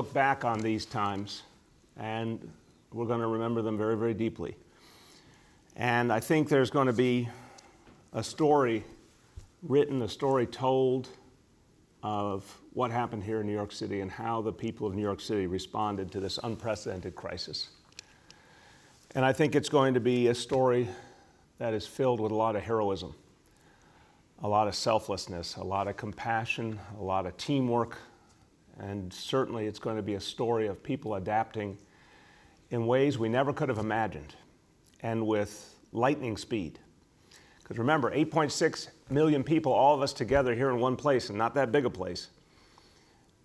look back on these times, and we're going to remember them very, very deeply. And I think there's going to be a story written, a story told of what happened here in New York City and how the people of New York City responded to this unprecedented crisis. And I think it's going to be a story that is filled with a lot of heroism, a lot of selflessness, a lot of compassion, a lot of teamwork, and certainly it's going to be a story of people adapting in ways we never could have imagined, and with lightning speed. Because remember, 8.6 million people, all of us together here in one place, and not that big a place.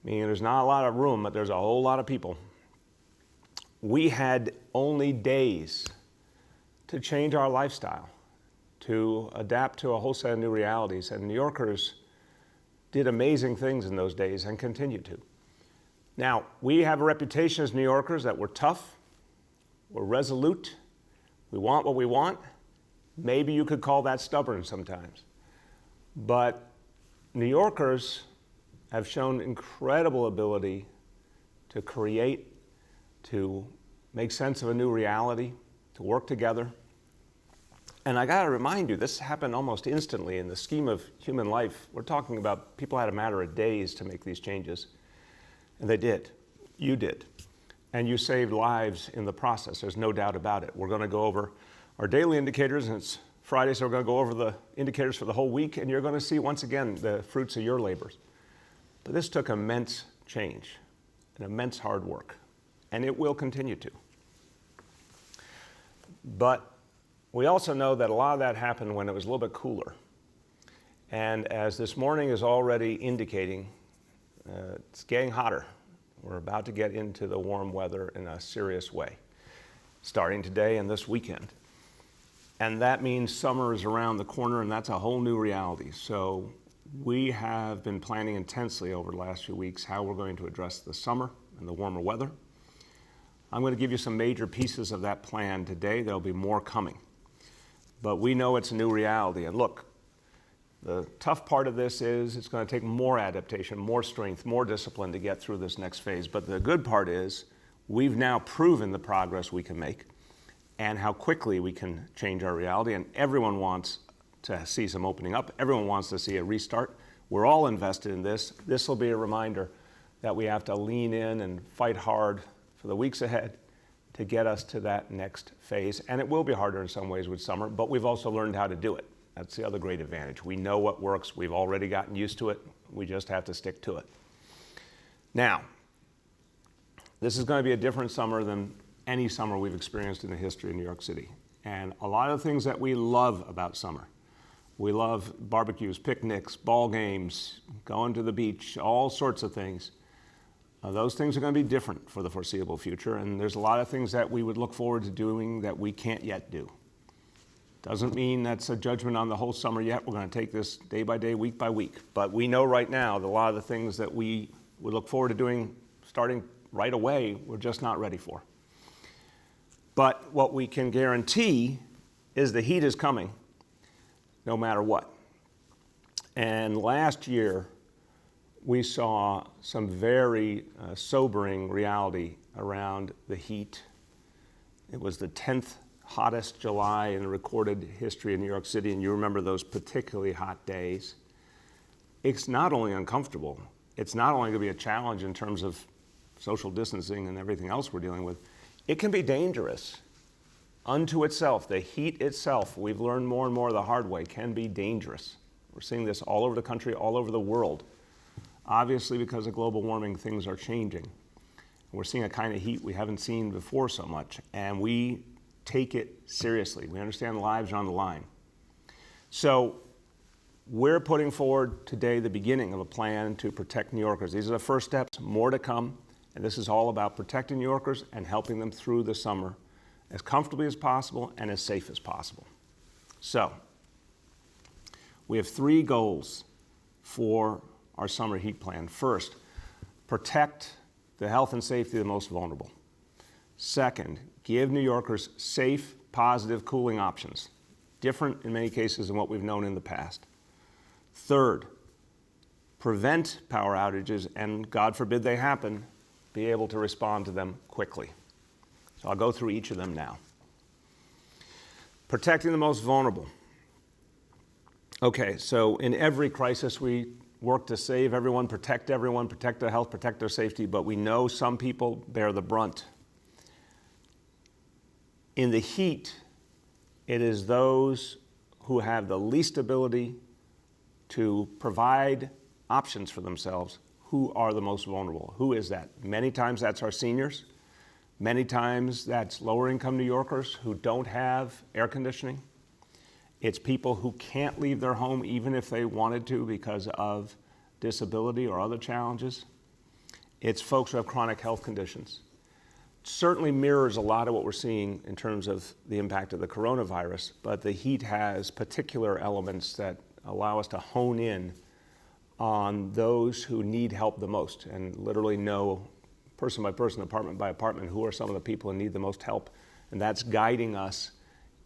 Meaning there's not a lot of room, but there's a whole lot of people. We had only days to change our lifestyle, to adapt to a whole set of new realities, and New Yorkers did amazing things in those days and continue to. Now, we have a reputation as New Yorkers that we're tough, we're resolute, we want what we want. Maybe you could call that stubborn sometimes. But New Yorkers have shown incredible ability to create, to make sense of a new reality, to work together. And I gotta remind you, this happened almost instantly in the scheme of human life. We're talking about people had a matter of days to make these changes. And they did. You did. And you saved lives in the process. There's no doubt about it. We're gonna go over our daily indicators, and it's Friday, so we're gonna go over the indicators for the whole week, and you're gonna see once again the fruits of your labors. But this took immense change and immense hard work, and it will continue to. But we also know that a lot of that happened when it was a little bit cooler. And as this morning is already indicating, it's getting hotter. We're about to get into the warm weather in a serious way, starting today and this weekend. And that means summer is around the corner, and that's a whole new reality. So we have been planning intensely over the last few weeks how we're going to address the summer and the warmer weather. I'm going to give you some major pieces of that plan today. There'll be more coming. But we know it's a new reality. And look, the tough part of this is it's going to take more adaptation, more strength, more discipline to get through this next phase. But the good part is we've now proven the progress we can make and how quickly we can change our reality. And everyone wants to see some opening up. Everyone wants to see a restart. We're all invested in this. This will be a reminder that we have to lean in and fight hard for the weeks ahead to get us to that next phase. And it will be harder in some ways with summer, but we've also learned how to do it. That's the other great advantage. We know what works. We've already gotten used to it. We just have to stick to it. Now, this is going to be a different summer than any summer we've experienced in the history of New York City. And a lot of things that we love about summer. We love barbecues, picnics, ball games, going to the beach, all sorts of things. Those things are going to be different for the foreseeable future, and there's a lot of things that we would look forward to doing that we can't yet do. Doesn't mean that's a judgment on the whole summer yet. We're going to take this day by day, week by week. But we know right now that a lot of the things that we would look forward to doing starting right away, we're just not ready for. But what we can guarantee is the heat is coming no matter what. And last year, we saw some very sobering reality around the heat. It was the 10th hottest July in the recorded history of New York City, and you remember those particularly hot days. It's not only uncomfortable, it's not only going to be a challenge in terms of social distancing and everything else we're dealing with, it can be dangerous unto itself. The heat itself, we've learned more and more the hard way, can be dangerous. We're seeing this all over the country, all over the world. Obviously, because of global warming, things are changing. We're seeing a kind of heat we haven't seen before so much, and we take it seriously. We understand lives are on the line. So we're putting forward today the beginning of a plan to protect New Yorkers. These are the first steps, more to come, and this is all about protecting New Yorkers and helping them through the summer as comfortably as possible and as safe as possible. So we have 3 goals for our summer heat plan. First, protect the health and safety of the most vulnerable. Second, give New Yorkers safe, positive cooling options, different in many cases than what we've known in the past. Third, prevent power outages, and God forbid they happen, be able to respond to them quickly. So I'll go through each of them now. Protecting the most vulnerable. Okay, so in every crisis we work to save everyone, protect their health, protect their safety, but we know some people bear the brunt. In the heat, it is those who have the least ability to provide options for themselves who are the most vulnerable. Who is that? Many times that's our seniors. Many times that's lower income New Yorkers who don't have air conditioning. It's people who can't leave their home even if they wanted to because of disability or other challenges. It's folks who have chronic health conditions. Certainly mirrors a lot of what we're seeing in terms of the impact of the coronavirus, but the heat has particular elements that allow us to hone in on those who need help the most and literally know person by person, apartment by apartment, who are some of the people who need the most help. And that's guiding us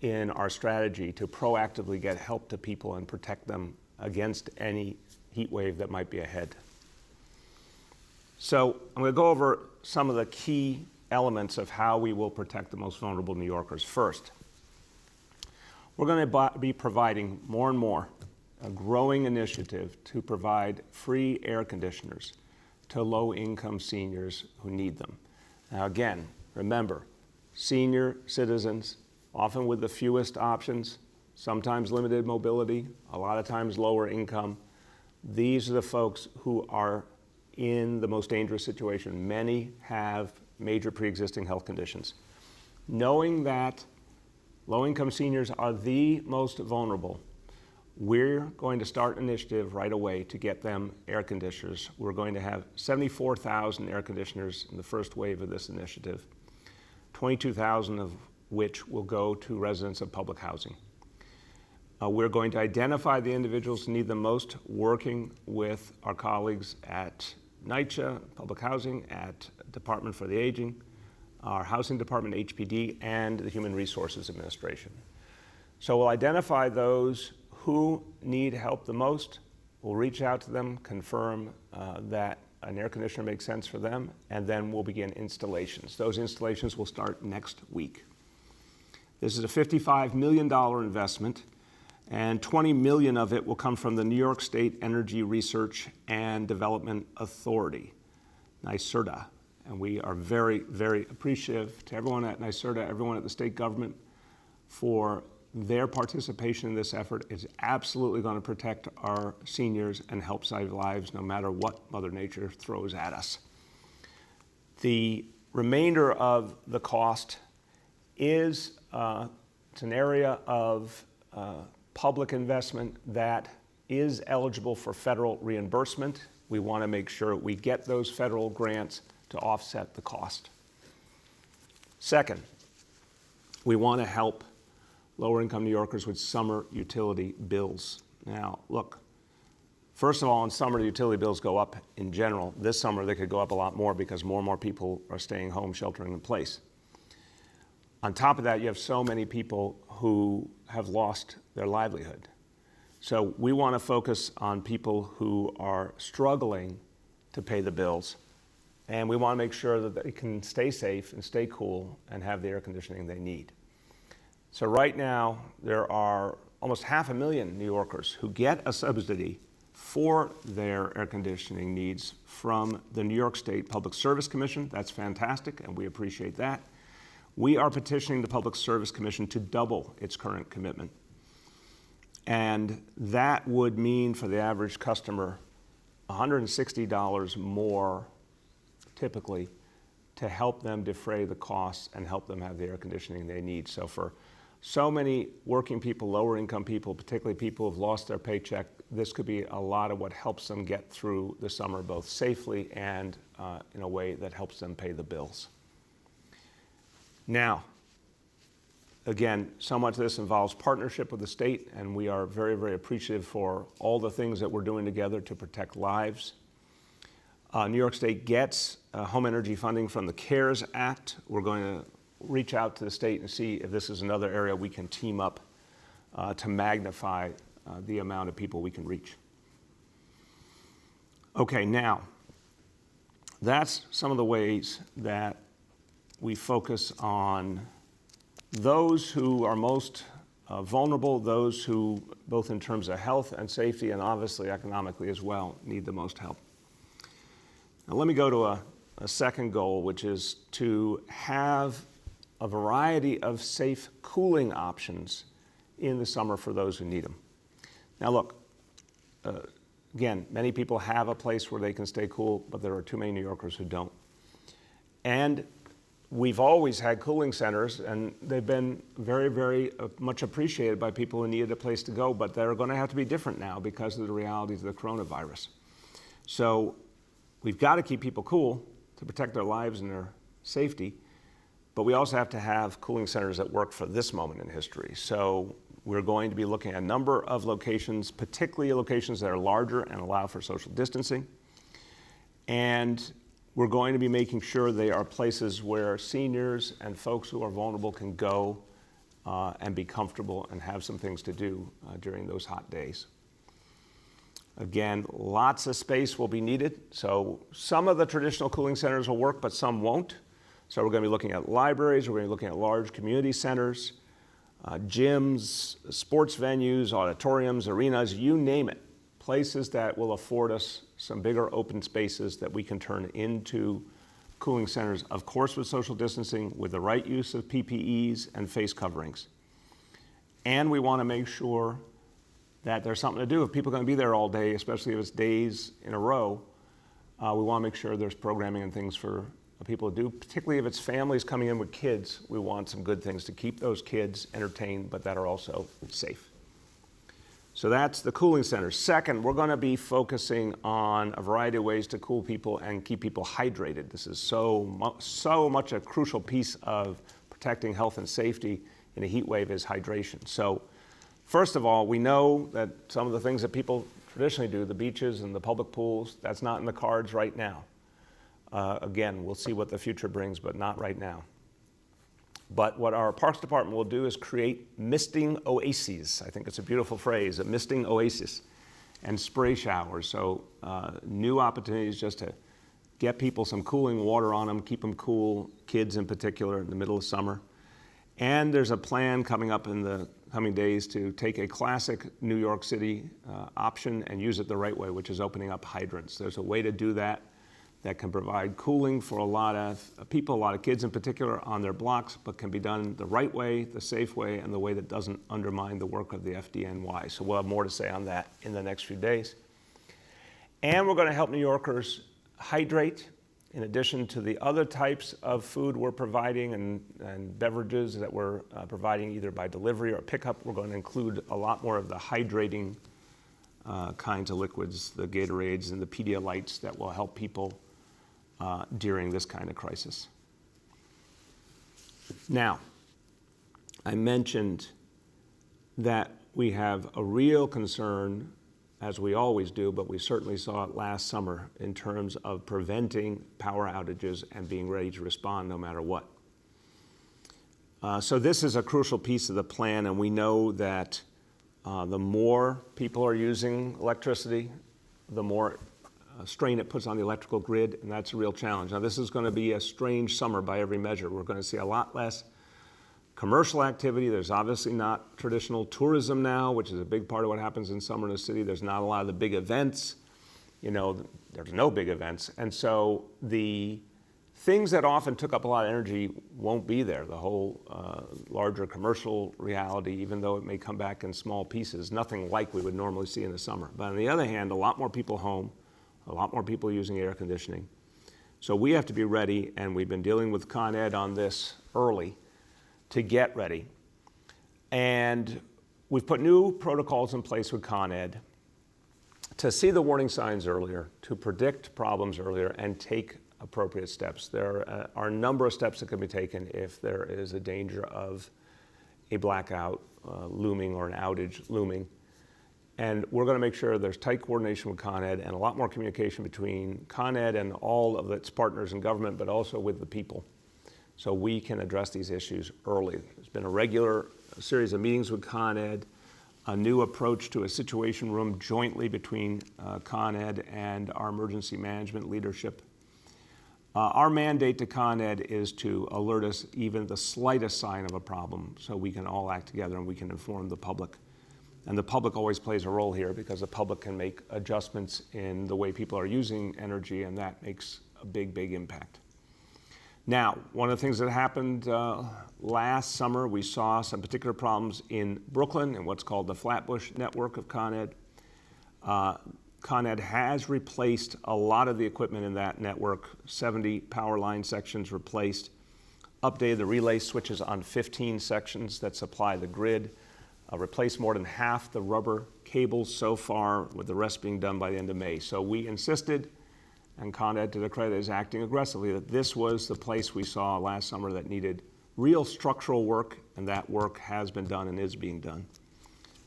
in our strategy to proactively get help to people and protect them against any heat wave that might be ahead. So I'm going to go over some of the key elements of how we will protect the most vulnerable New Yorkers. First, we're going to be providing more and more a growing initiative to provide free air conditioners to low-income seniors who need them. Now again, remember, senior citizens, often with the fewest options, sometimes limited mobility, a lot of times lower income. These are the folks who are in the most dangerous situation. Many have major pre-existing health conditions. Knowing that low-income seniors are the most vulnerable, we're going to start an initiative right away to get them air conditioners. We're going to have 74,000 air conditioners in the first wave of this initiative, 22,000 of which will go to residents of public housing. We're going to identify the individuals who need them most, working with our colleagues at NYCHA, Public Housing, at Department for the Aging, our Housing Department, HPD, and the Human Resources Administration. So we'll identify those who need help the most. We'll reach out to them, confirm that an air conditioner makes sense for them, and then we'll begin installations. Those installations will start next week. This is a $55 million investment, and $20 million of it will come from the New York State Energy Research and Development Authority, NYSERDA. And we are very, very appreciative to everyone at NYSERDA, everyone at the state government, for their participation in this effort. Is absolutely going to protect our seniors and help save lives no matter what Mother Nature throws at us. The remainder of the cost is it's an area of public investment that is eligible for federal reimbursement. We want to make sure we get those federal grants to offset the cost. Second, we want to help lower-income New Yorkers with summer utility bills. Now, look, first of all, in summer, utility bills go up in general. This summer, they could go up a lot more because more and more people are staying home, sheltering in place. On top of that, you have so many people who have lost their livelihood. So we want to focus on people who are struggling to pay the bills, and we want to make sure that they can stay safe and stay cool and have the air conditioning they need. So right now, there are almost 500,000 New Yorkers who get a subsidy for their air conditioning needs from the New York State Public Service Commission. That's fantastic, and we appreciate that. We are petitioning the Public Service Commission to double its current commitment. And that would mean for the average customer $160 more typically to help them defray the costs and help them have the air conditioning they need. So for so many working people, lower income people, particularly people who've lost their paycheck, this could be a lot of what helps them get through the summer both safely and in a way that helps them pay the bills. Now, again, so much of this involves partnership with the state, and we are very, very appreciative for all the things that we're doing together to protect lives. New York State gets home energy funding from the CARES Act. We're going to reach out to the state and see if this is another area we can team up to magnify the amount of people we can reach. Okay, now, that's some of the ways that we focus on those who are most vulnerable, those who, both in terms of health and safety and obviously economically as well, need the most help. Now let me go to a second goal, which is to have a variety of safe cooling options in the summer for those who need them. Now look, again, many people have a place where they can stay cool, but there are too many New Yorkers who don't. And we've always had cooling centers, and they've been very, very much appreciated by people who needed a place to go, but they're going to have to be different now because of the realities of the coronavirus. So we've got to keep people cool to protect their lives and their safety, but we also have to have cooling centers that work for this moment in history. So we're going to be looking at a number of locations, particularly locations that are larger and allow for social distancing. And we're going to be making sure they are places where seniors and folks who are vulnerable can go and be comfortable and have some things to do during those hot days. Again, lots of space will be needed. So some of the traditional cooling centers will work, but some won't. So we're going to be looking at libraries, we're going to be looking at large community centers, gyms, sports venues, auditoriums, arenas, you name it. Places that will afford us some bigger open spaces that we can turn into cooling centers, of course with social distancing, with the right use of PPEs and face coverings. And we want to make sure that there's something to do. If people are going to be there all day, especially if it's days in a row, we want to make sure there's programming and things for people to do, particularly if it's families coming in with kids. We want some good things to keep those kids entertained, but that are also safe. So that's the cooling centers. Second, we're going to be focusing on a variety of ways to cool people and keep people hydrated. This is so much a crucial piece of protecting health and safety in a heat wave is hydration. So first of all, we know that some of the things that people traditionally do, the beaches and the public pools, that's not in the cards right now. Again, we'll see what the future brings, but not right now. But what our Parks Department will do is create misting oases. I think it's a beautiful phrase, a misting oasis, and spray showers. So new opportunities just to get people some cooling water on them, keep them cool, kids in particular, in the middle of summer. And there's a plan coming up in the coming days to take a classic New York City option and use it the right way, which is opening up hydrants. There's a way to do that that can provide cooling for a lot of people, a lot of kids in particular, on their blocks, but can be done the right way, the safe way, and the way that doesn't undermine the work of the FDNY. So we'll have more to say on that in the next few days. And we're going to help New Yorkers hydrate, in addition to the other types of food we're providing and beverages that we're providing either by delivery or pickup. We're going to include a lot more of the hydrating kinds of liquids, the Gatorades and the Pedialytes that will help people during this kind of crisis. Now, I mentioned that we have a real concern, as we always do, but we certainly saw it last summer in terms of preventing power outages and being ready to respond no matter what. So this is a crucial piece of the plan, and we know that the more people are using electricity, the more strain it puts on the electrical grid, and that's a real challenge. Now, this is going to be a strange summer by every measure. We're going to see a lot less commercial activity. There's obviously not traditional tourism now, which is a big part of what happens in summer in the city. There's not a lot of the big events. You know, there's no big events. And so the things that often took up a lot of energy won't be there. The whole larger commercial reality, even though it may come back in small pieces, nothing like we would normally see in the summer. But on the other hand, a lot more people home, a lot more people using air conditioning. So we have to be ready, and we've been dealing with Con Ed on this early to get ready. And we've put new protocols in place with Con Ed to see the warning signs earlier, to predict problems earlier, and take appropriate steps. There are a number of steps that can be taken if there is a danger of a blackout looming or an outage looming. And we're going to make sure there's tight coordination with Con Ed and a lot more communication between Con Ed and all of its partners in government, but also with the people, so we can address these issues early. There's been a regular series of meetings with Con Ed, a new approach to a situation room jointly between Con Ed and our emergency management leadership. Our mandate to Con Ed is to alert us even the slightest sign of a problem so we can all act together and we can inform the public. And the public always plays a role here because the public can make adjustments in the way people are using energy, and that makes a big, big impact. Now, one of the things that happened last summer, we saw some particular problems in Brooklyn in what's called the Flatbush network of Con Ed. Con Ed has replaced a lot of the equipment in that network, 70 power line sections replaced, updated the relay switches on 15 sections that supply the grid, replaced more than half the rubber cables so far, with the rest being done by the end of May. So we insisted, and Con Ed, to their credit, is acting aggressively, that this was the place we saw last summer that needed real structural work, and that work has been done and is being done.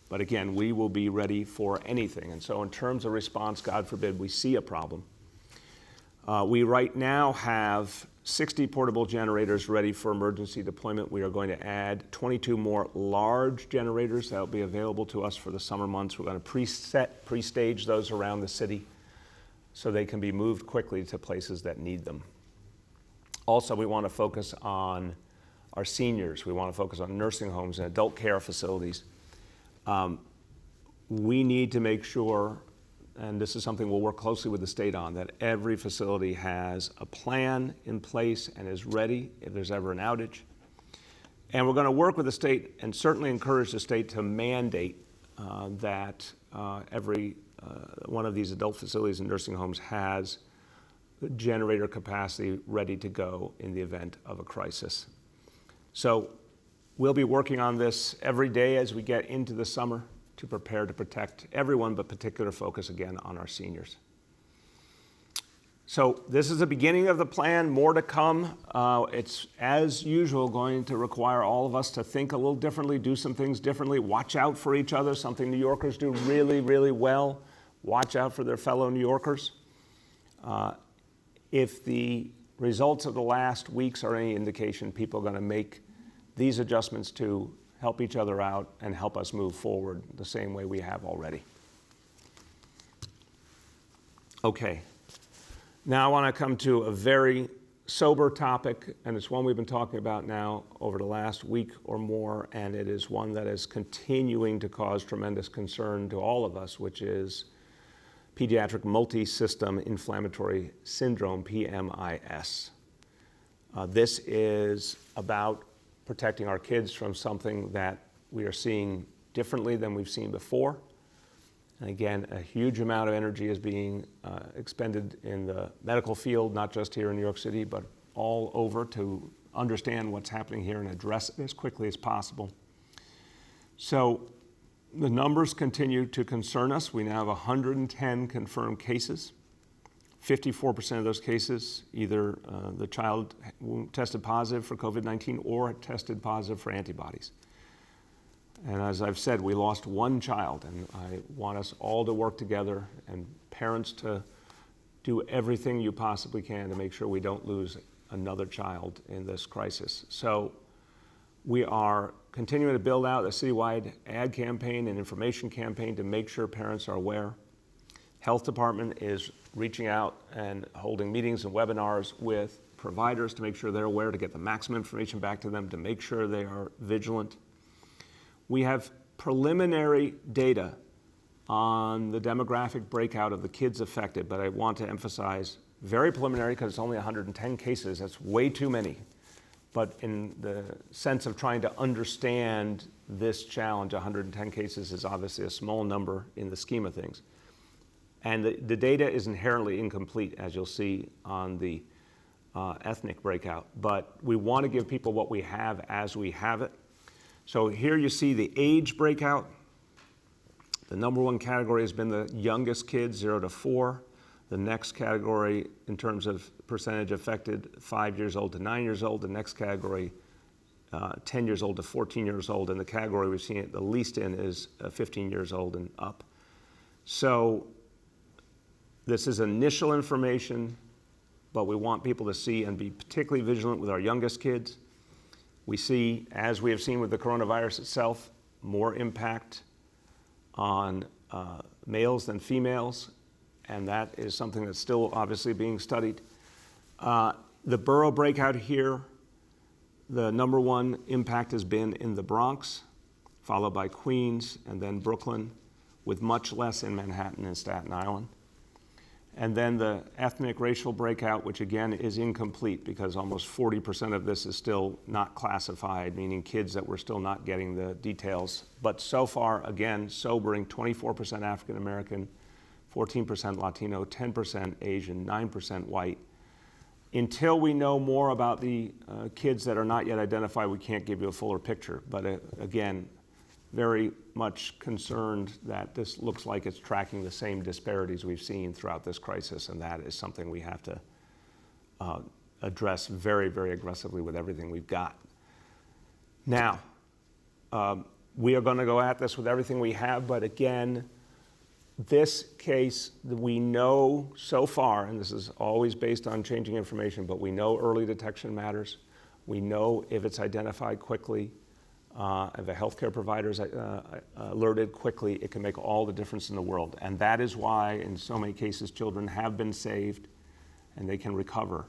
But again, we will be ready for anything. And so in terms of response, God forbid we see a problem, we right now have 60 portable generators ready for emergency deployment. We are going to add 22 more large generators that will be available to us for the summer months. We're going to pre-stage those around the city so they can be moved quickly to places that need them. Also, we want to focus on our seniors. We want to focus on nursing homes and adult care facilities. We need to make sure, and this is something we'll work closely with the state on, that every facility has a plan in place and is ready if there's ever an outage. And we're going to work with the state and certainly encourage the state to mandate that every one of these adult facilities and nursing homes has the generator capacity ready to go in the event of a crisis. So we'll be working on this every day as we get into the summer to prepare to protect everyone, but particular focus again on our seniors. So this is the beginning of the plan, more to come. It's, as usual, going to require all of us to think a little differently, do some things differently, watch out for each other, something New Yorkers do really, really well. Watch out for their fellow New Yorkers. If the results of the last weeks are any indication, people are going to make these adjustments to help each other out and help us move forward the same way we have already. Okay. Now I want to come to a very sober topic, and it's one we've been talking about now over the last week or more, and it is one that is continuing to cause tremendous concern to all of us, which is pediatric multi-system inflammatory syndrome, PMIS. This is about protecting our kids from something that we are seeing differently than we've seen before. And again, a huge amount of energy is being expended in the medical field, not just here in New York City, but all over, to understand what's happening here and address it as quickly as possible. So the numbers continue to concern us. We now have 110 confirmed cases. 54% of those cases, either the child tested positive for COVID-19 or tested positive for antibodies. And as I've said, we lost one child, and I want us all to work together and parents to do everything you possibly can to make sure we don't lose another child in this crisis. So we are continuing to build out a citywide ad campaign and information campaign to make sure parents are aware. Health Department is reaching out and holding meetings and webinars with providers to make sure they're aware, to get the maximum information back to them, to make sure they are vigilant. We have preliminary data on the demographic breakout of the kids affected, but I want to emphasize very preliminary because it's only 110 cases. That's way too many. But in the sense of trying to understand this challenge, 110 cases is obviously a small number in the scheme of things. And the data is inherently incomplete, as you'll see on the ethnic breakout. But we want to give people what we have as we have it. So here you see the age breakout. The number one category has been the youngest kids, 0 to 4. The next category, in terms of percentage affected, 5 years old to 9 years old. The next category, 10 years old to 14 years old. And the category we've seen it the least in is 15 years old and up. So this is initial information, but we want people to see and be particularly vigilant with our youngest kids. We see, as we have seen with the coronavirus itself, more impact on males than females, and that is something that's still obviously being studied. The borough breakout here, the number one impact has been in the Bronx, followed by Queens, and then Brooklyn, with much less in Manhattan and Staten Island. And then the ethnic racial breakout, which again is incomplete because almost 40% of this is still not classified, meaning kids that we're still not getting the details. But so far, again, sobering, 24% African American, 14% Latino, 10% Asian, 9% white. Until we know more about the kids that are not yet identified, we can't give you a fuller picture. But again, very much concerned that this looks like it's tracking the same disparities we've seen throughout this crisis, and that is something we have to address very, very aggressively with everything we've got. Now, we are going to go at this with everything we have, but again, this case, we know so far, and this is always based on changing information, but we know early detection matters. We know if it's identified quickly, if a healthcare provider is alerted quickly, it can make all the difference in the world. And that is why, in so many cases, children have been saved and they can recover.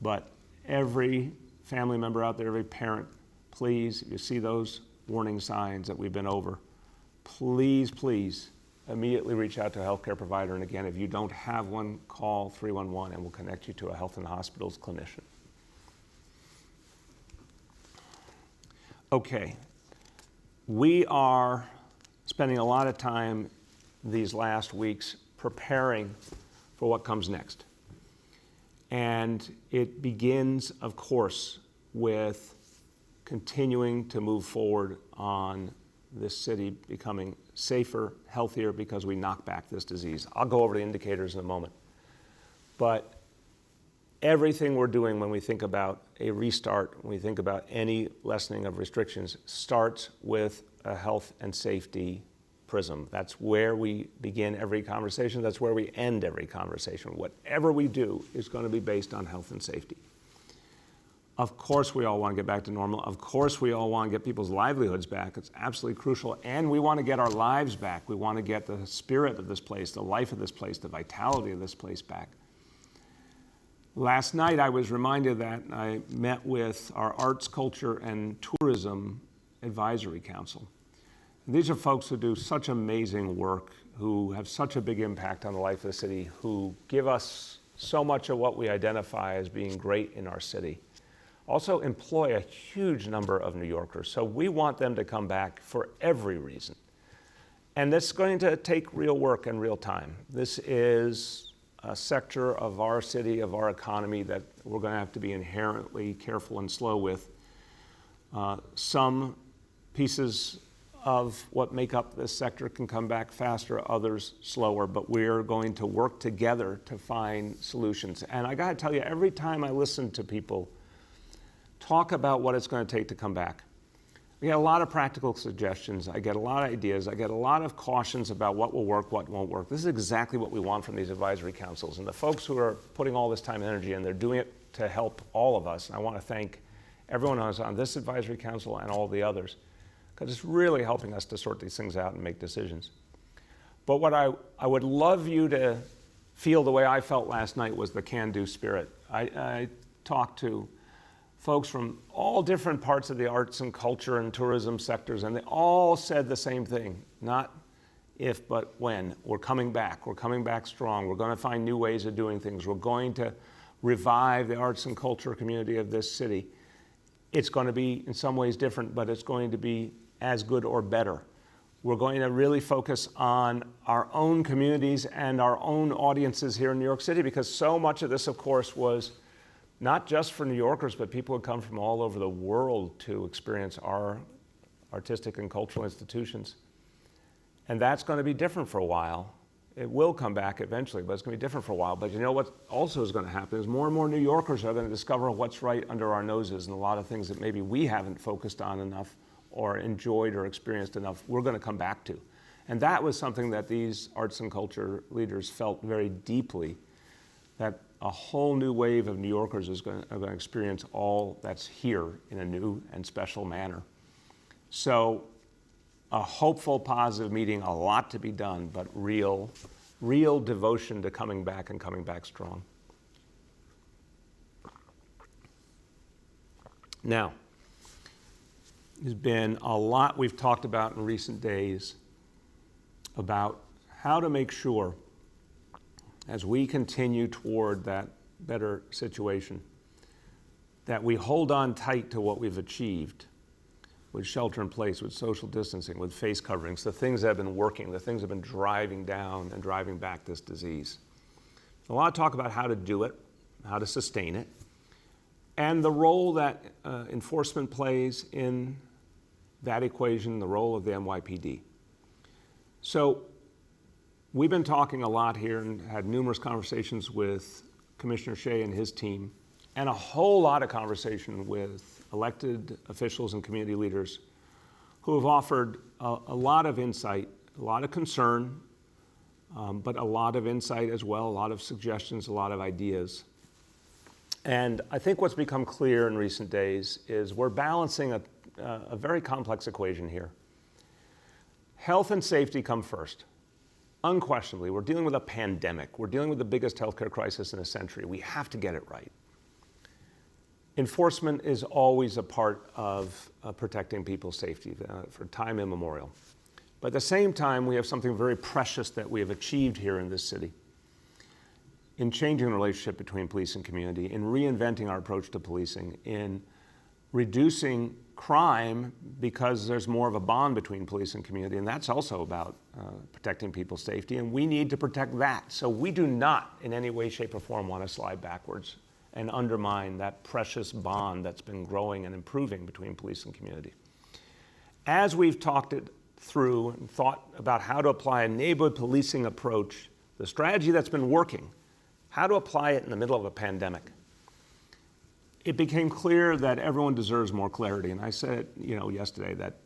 But every family member out there, every parent, please, if you see those warning signs that we've been over, please, please, immediately reach out to a healthcare provider. And again, if you don't have one, call 311 and we'll connect you to a health and hospitals clinician. Okay, we are spending a lot of time these last weeks preparing for what comes next. And it begins, of course, with continuing to move forward on this city becoming safer, healthier, because we knock back this disease. I'll go over the indicators in a moment. But everything we're doing when we think about a restart, when we think about any lessening of restrictions, starts with a health and safety prism. That's where we begin every conversation. That's where we end every conversation. Whatever we do is going to be based on health and safety. Of course, we all want to get back to normal. Of course, we all want to get people's livelihoods back. It's absolutely crucial. And we want to get our lives back. We want to get the spirit of this place, the life of this place, the vitality of this place back. Last night, I was reminded that I met with our Arts, Culture, and Tourism Advisory Council. These are folks who do such amazing work, who have such a big impact on the life of the city, who give us so much of what we identify as being great in our city. Also employ a huge number of New Yorkers, so we want them to come back for every reason. And this is going to take real work and real time. This is a sector of our city, of our economy, that we're going to have to be inherently careful and slow with. Some pieces of what make up this sector can come back faster, others slower, but we're going to work together to find solutions. And I got to tell you, every time I listen to people talk about what it's going to take to come back, we get a lot of practical suggestions. I get a lot of ideas. I get a lot of cautions about what will work, what won't work. This is exactly what we want from these advisory councils. And the folks who are putting all this time and energy in, they're doing it to help all of us. And I want to thank everyone who's on this advisory council and all the others, because it's really helping us to sort these things out and make decisions. But what I would love you to feel the way I felt last night was the can-do spirit. I talked to folks from all different parts of the arts and culture and tourism sectors, and they all said the same thing. Not if, but when. We're coming back. We're coming back strong. We're going to find new ways of doing things. We're going to revive the arts and culture community of this city. It's going to be in some ways different, but it's going to be as good or better. We're going to really focus on our own communities and our own audiences here in New York City, because so much of this, of course, was not just for New Yorkers, but people who come from all over the world to experience our artistic and cultural institutions. And that's going to be different for a while. It will come back eventually, but it's going to be different for a while. But you know what also is going to happen is more and more New Yorkers are going to discover what's right under our noses, and a lot of things that maybe we haven't focused on enough or enjoyed or experienced enough, we're going to come back to. And that was something that these arts and culture leaders felt very deeply, that a whole new wave of New Yorkers are going to experience all that's here in a new and special manner. So a hopeful, positive meeting, a lot to be done, but real devotion to coming back and coming back strong. Now, there's been a lot we've talked about in recent days about how to make sure, as we continue toward that better situation, that we hold on tight to what we've achieved with shelter in place, with social distancing, with face coverings, the things that have been working, the things that have been driving down and driving back this disease. A lot of talk about how to do it, how to sustain it, and the role that enforcement plays in that equation, the role of the NYPD. So we've been talking a lot here and had numerous conversations with Commissioner Shea and his team, and a whole lot of conversation with elected officials and community leaders who have offered a lot of insight, a lot of concern, but a lot of insight as well, a lot of suggestions, a lot of ideas. And I think what's become clear in recent days is we're balancing a very complex equation here. Health and safety come first. Unquestionably, we're dealing with a pandemic. We're dealing with the biggest healthcare crisis in a century. We have to get it right. Enforcement is always a part of protecting people's safety for time immemorial. But at the same time, we have something very precious that we have achieved here in this city in changing the relationship between police and community, in reinventing our approach to policing, in reducing crime because there's more of a bond between police and community, and that's also about protecting people's safety, and we need to protect that. So we do not in any way, shape, or form want to slide backwards and undermine that precious bond that's been growing and improving between police and community. As we've talked it through and thought about how to apply a neighborhood policing approach, the strategy that's been working, how to apply it in the middle of a pandemic, it became clear that everyone deserves more clarity. And I said, yesterday that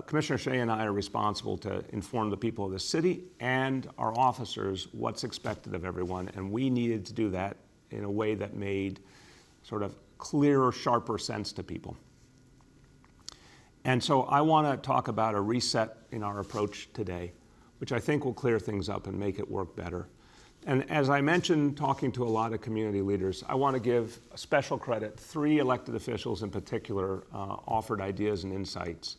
Commissioner Shea and I are responsible to inform the people of the city and our officers what's expected of everyone. And we needed to do that in a way that made sort of clearer, sharper sense to people. And so I want to talk about a reset in our approach today, which I think will clear things up and make it work better. And as I mentioned, talking to a lot of community leaders, I want to give special credit. 3 elected officials in particular offered ideas and insights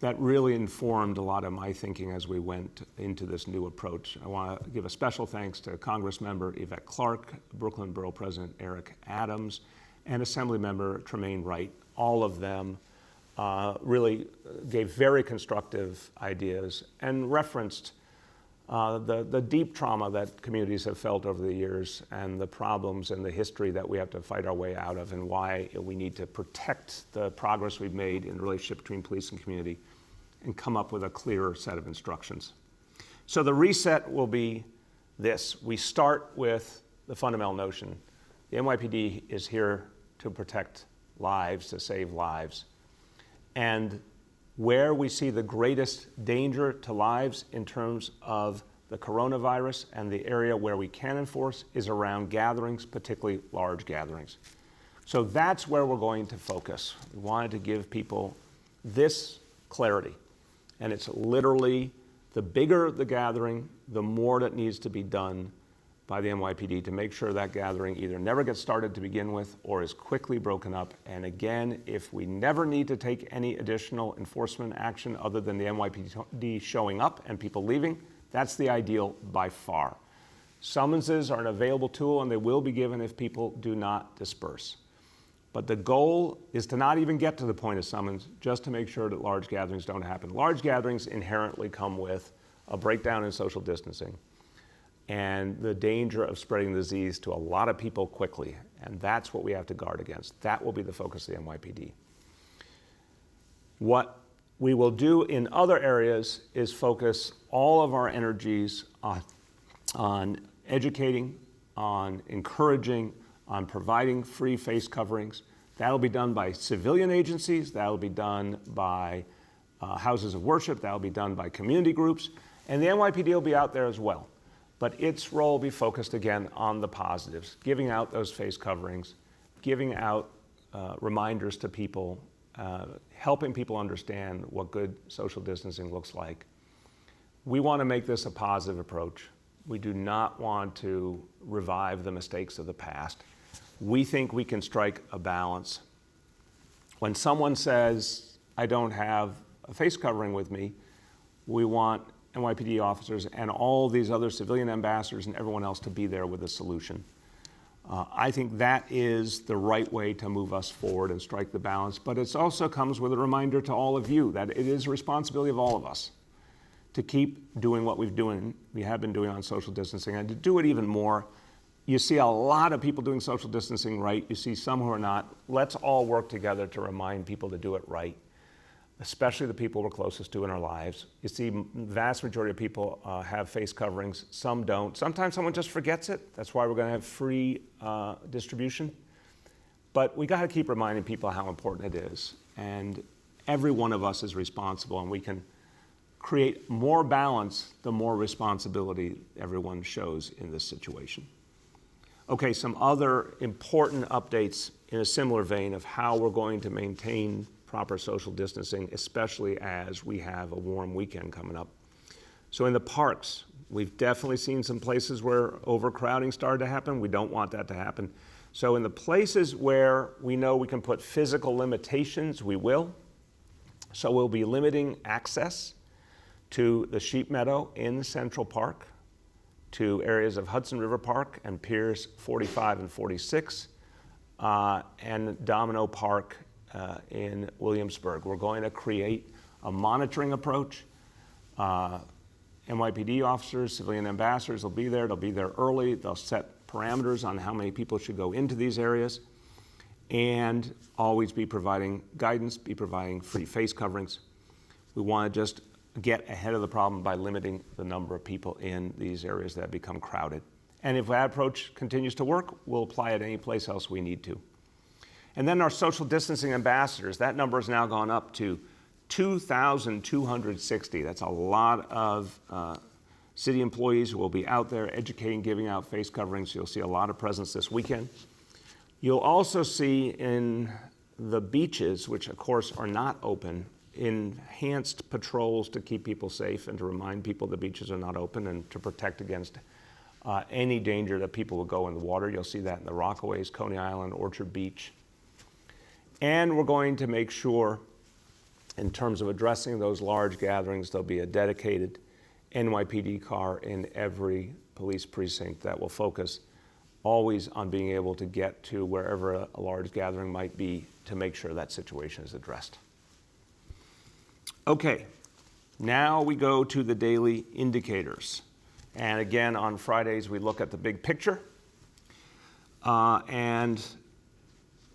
that really informed a lot of my thinking as we went into this new approach. I want to give a special thanks to Congressmember Yvette Clarke, Brooklyn Borough President Eric Adams, and Assemblymember Tremaine Wright. All of them really gave very constructive ideas and referenced the deep trauma that communities have felt over the years and the problems and the history that we have to fight our way out of, and why we need to protect the progress we've made in the relationship between police and community and come up with a clearer set of instructions. So the reset will be this. We start with the fundamental notion. The NYPD is here to protect lives, to save lives. And where we see the greatest danger to lives in terms of the coronavirus and the area where we can enforce is around gatherings, particularly large gatherings. So that's where we're going to focus. We wanted to give people this clarity. And it's literally the bigger the gathering, the more that needs to be done by the NYPD to make sure that gathering either never gets started to begin with or is quickly broken up. And again, if we never need to take any additional enforcement action other than the NYPD showing up and people leaving, that's the ideal by far. Summonses are an available tool and they will be given if people do not disperse. But the goal is to not even get to the point of summons, just to make sure that large gatherings don't happen. Large gatherings inherently come with a breakdown in social distancing and the danger of spreading the disease to a lot of people quickly. And that's what we have to guard against. That will be the focus of the NYPD. What we will do in other areas is focus all of our energies on educating, on encouraging, on providing free face coverings. That'll be done by civilian agencies, that'll be done by houses of worship, that'll be done by community groups, and the NYPD will be out there as well. But its role will be focused again on the positives, giving out those face coverings, giving out reminders to people, helping people understand what good social distancing looks like. We want to make this a positive approach. We do not want to revive the mistakes of the past. We think we can strike a balance When someone says, I don't have a face covering with me, we want NYPD officers and all these other civilian ambassadors and everyone else to be there with a solution. I think that is the right way to move us forward and strike the balance, but it also comes with a reminder to all of you that it is a responsibility of all of us to keep doing what we have been doing on social distancing, and to do it even more. You see a lot of people doing social distancing right. You see some who are not. Let's all work together to remind people to do it right, especially the people we're closest to in our lives. You see, the vast majority of people have face coverings. Some don't. Sometimes someone just forgets it. That's why we're going to have free distribution. But we got to keep reminding people how important it is. And every one of us is responsible, and we can create more balance the more responsibility everyone shows in this situation. Okay, some other important updates in a similar vein of how we're going to maintain proper social distancing, especially as we have a warm weekend coming up. So in the parks, we've definitely seen some places where overcrowding started to happen. We don't want that to happen. So in the places where we know we can put physical limitations, we will. So we'll be limiting access to the Sheep Meadow in Central Park, to areas of Hudson River Park and Piers 45 and 46, and Domino Park in Williamsburg. We're going to create a monitoring approach. NYPD officers, civilian ambassadors will be there. They'll be there early. They'll set parameters on how many people should go into these areas, and always be providing guidance, be providing free face coverings. We want to just get ahead of the problem by limiting the number of people in these areas that become crowded. And if that approach continues to work, we'll apply it any place else we need to. And then our social distancing ambassadors, that number has now gone up to 2,260. That's a lot of city employees who will be out there educating, giving out face coverings. You'll see a lot of presence this weekend. You'll also see in the beaches, which of course are not open, enhanced patrols to keep people safe and to remind people the beaches are not open and to protect against any danger that people will go in the water. You'll see that in the Rockaways, Coney Island, Orchard Beach. And we're going to make sure, in terms of addressing those large gatherings, there'll be a dedicated NYPD car in every police precinct that will focus always on being able to get to wherever a large gathering might be to make sure that situation is addressed. Okay, now we go to the daily indicators. And again, on Fridays, we look at the big picture. And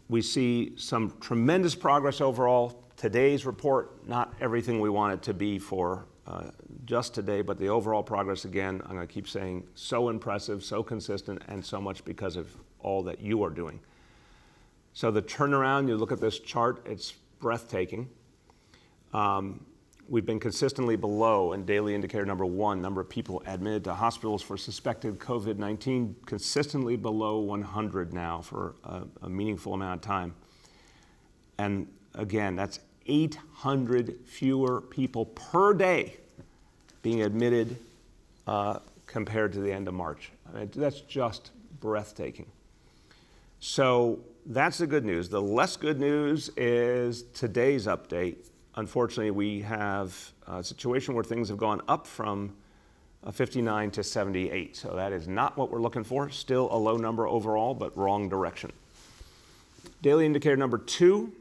we see some tremendous progress overall. Today's report, not everything we want it to be for just today, but the overall progress, again, I'm going to keep saying, so impressive, so consistent, and so much because of all that you are doing. So the turnaround, you look at this chart, it's breathtaking. We've been consistently below in daily indicator number 1, number of people admitted to hospitals for suspected COVID-19, consistently below 100 now for a meaningful amount of time. And again, that's 800 fewer people per day being admitted compared to the end of March. I mean, that's just breathtaking. So that's the good news. The less good news is today's update. Unfortunately, we have a situation where things have gone up from 59 to 78. So that is not what we're looking for. Still a low number overall, but wrong direction. Daily indicator number 2.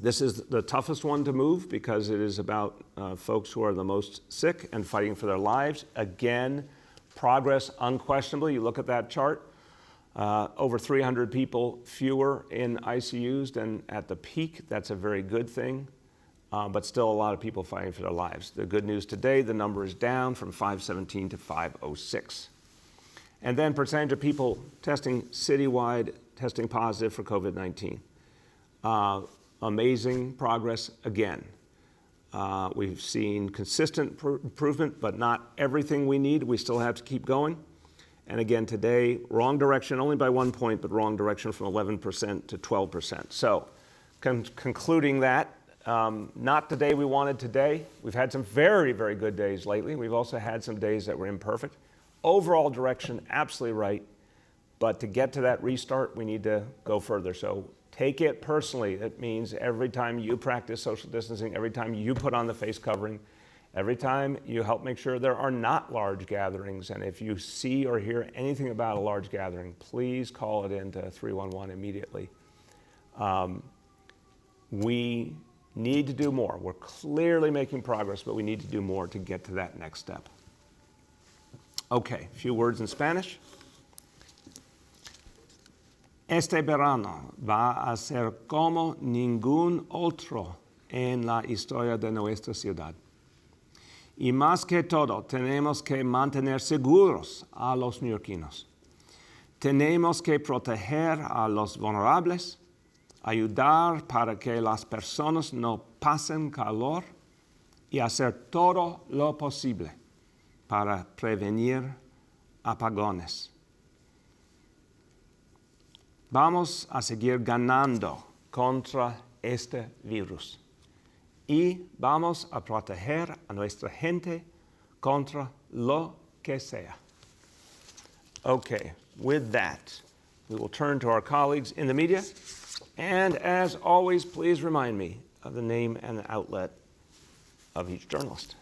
This is the toughest one to move because it is about folks who are the most sick and fighting for their lives. Again, progress unquestionably. You look at that chart. Over 300 people fewer in ICUs than at the peak. That's a very good thing. But still a lot of people fighting for their lives. The good news today, the number is down from 517 to 506. And then percentage of people testing citywide, testing positive for COVID-19. Amazing progress again. We've seen consistent improvement, but not everything we need. We still have to keep going. And again, today, wrong direction, only by 1 point, but wrong direction from 11% to 12%. So concluding that, not the day we wanted today. We've had some very, very good days lately. We've also had some days that were imperfect. Overall direction, absolutely right. But to get to that restart, we need to go further. So take it personally. It means every time you practice social distancing, every time you put on the face covering, every time you help make sure there are not large gatherings. And if you see or hear anything about a large gathering, please call it into 311 immediately. We need to do more. We're clearly making progress, but we need to do more to get to that next step. Okay, a few words in Spanish. Este verano va a ser como ningún otro en la historia de nuestra ciudad. Y más que todo, tenemos que mantener seguros a los neoyorquinos. Tenemos que proteger a los vulnerables, ayudar para que las personas no pasen calor y hacer todo lo posible para prevenir apagones. Vamos a seguir ganando contra este virus y vamos a proteger a nuestra gente contra lo que sea. Okay, with that, we will turn to our colleagues in the media. And as always, please remind me of the name and the outlet of each journalist.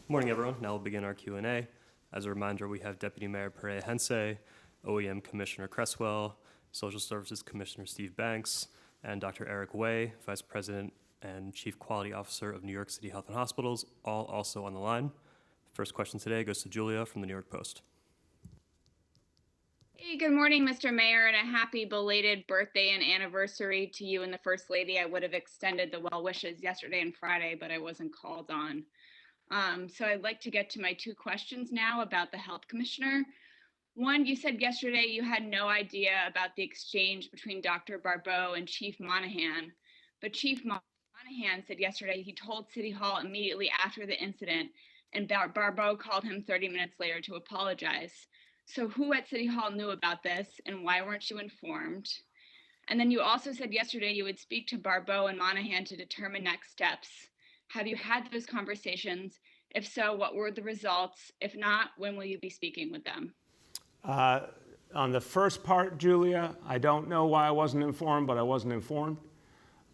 Morning, everyone. Now we'll begin our Q&A. As a reminder, we have Deputy Mayor Perea Hense, OEM Commissioner Cresswell, Social Services Commissioner Steve Banks, and Dr. Eric Way, Vice President and Chief Quality Officer of New York City Health and Hospitals, all also on the line. First question today goes to Julia from the New York Post. Hey, good morning, Mr. Mayor, and a happy belated birthday and anniversary to you and the First Lady. I would have extended the well wishes yesterday and Friday, but I wasn't called on. So I'd like to get to my two questions now about the Health Commissioner. One, you said yesterday you had no idea about the exchange between Dr. Barbeau and Chief Monahan, but Chief Monahan said yesterday he told City Hall immediately after the incident, and Barbeau called him 30 minutes later to apologize. So who at City Hall knew about this, and why weren't you informed? And then you also said yesterday you would speak to Barbeau and Monahan to determine next steps. Have you had those conversations? If so, what were the results? If not, when will you be speaking with them? On the first part, Julia, I don't know why I wasn't informed, but I wasn't informed.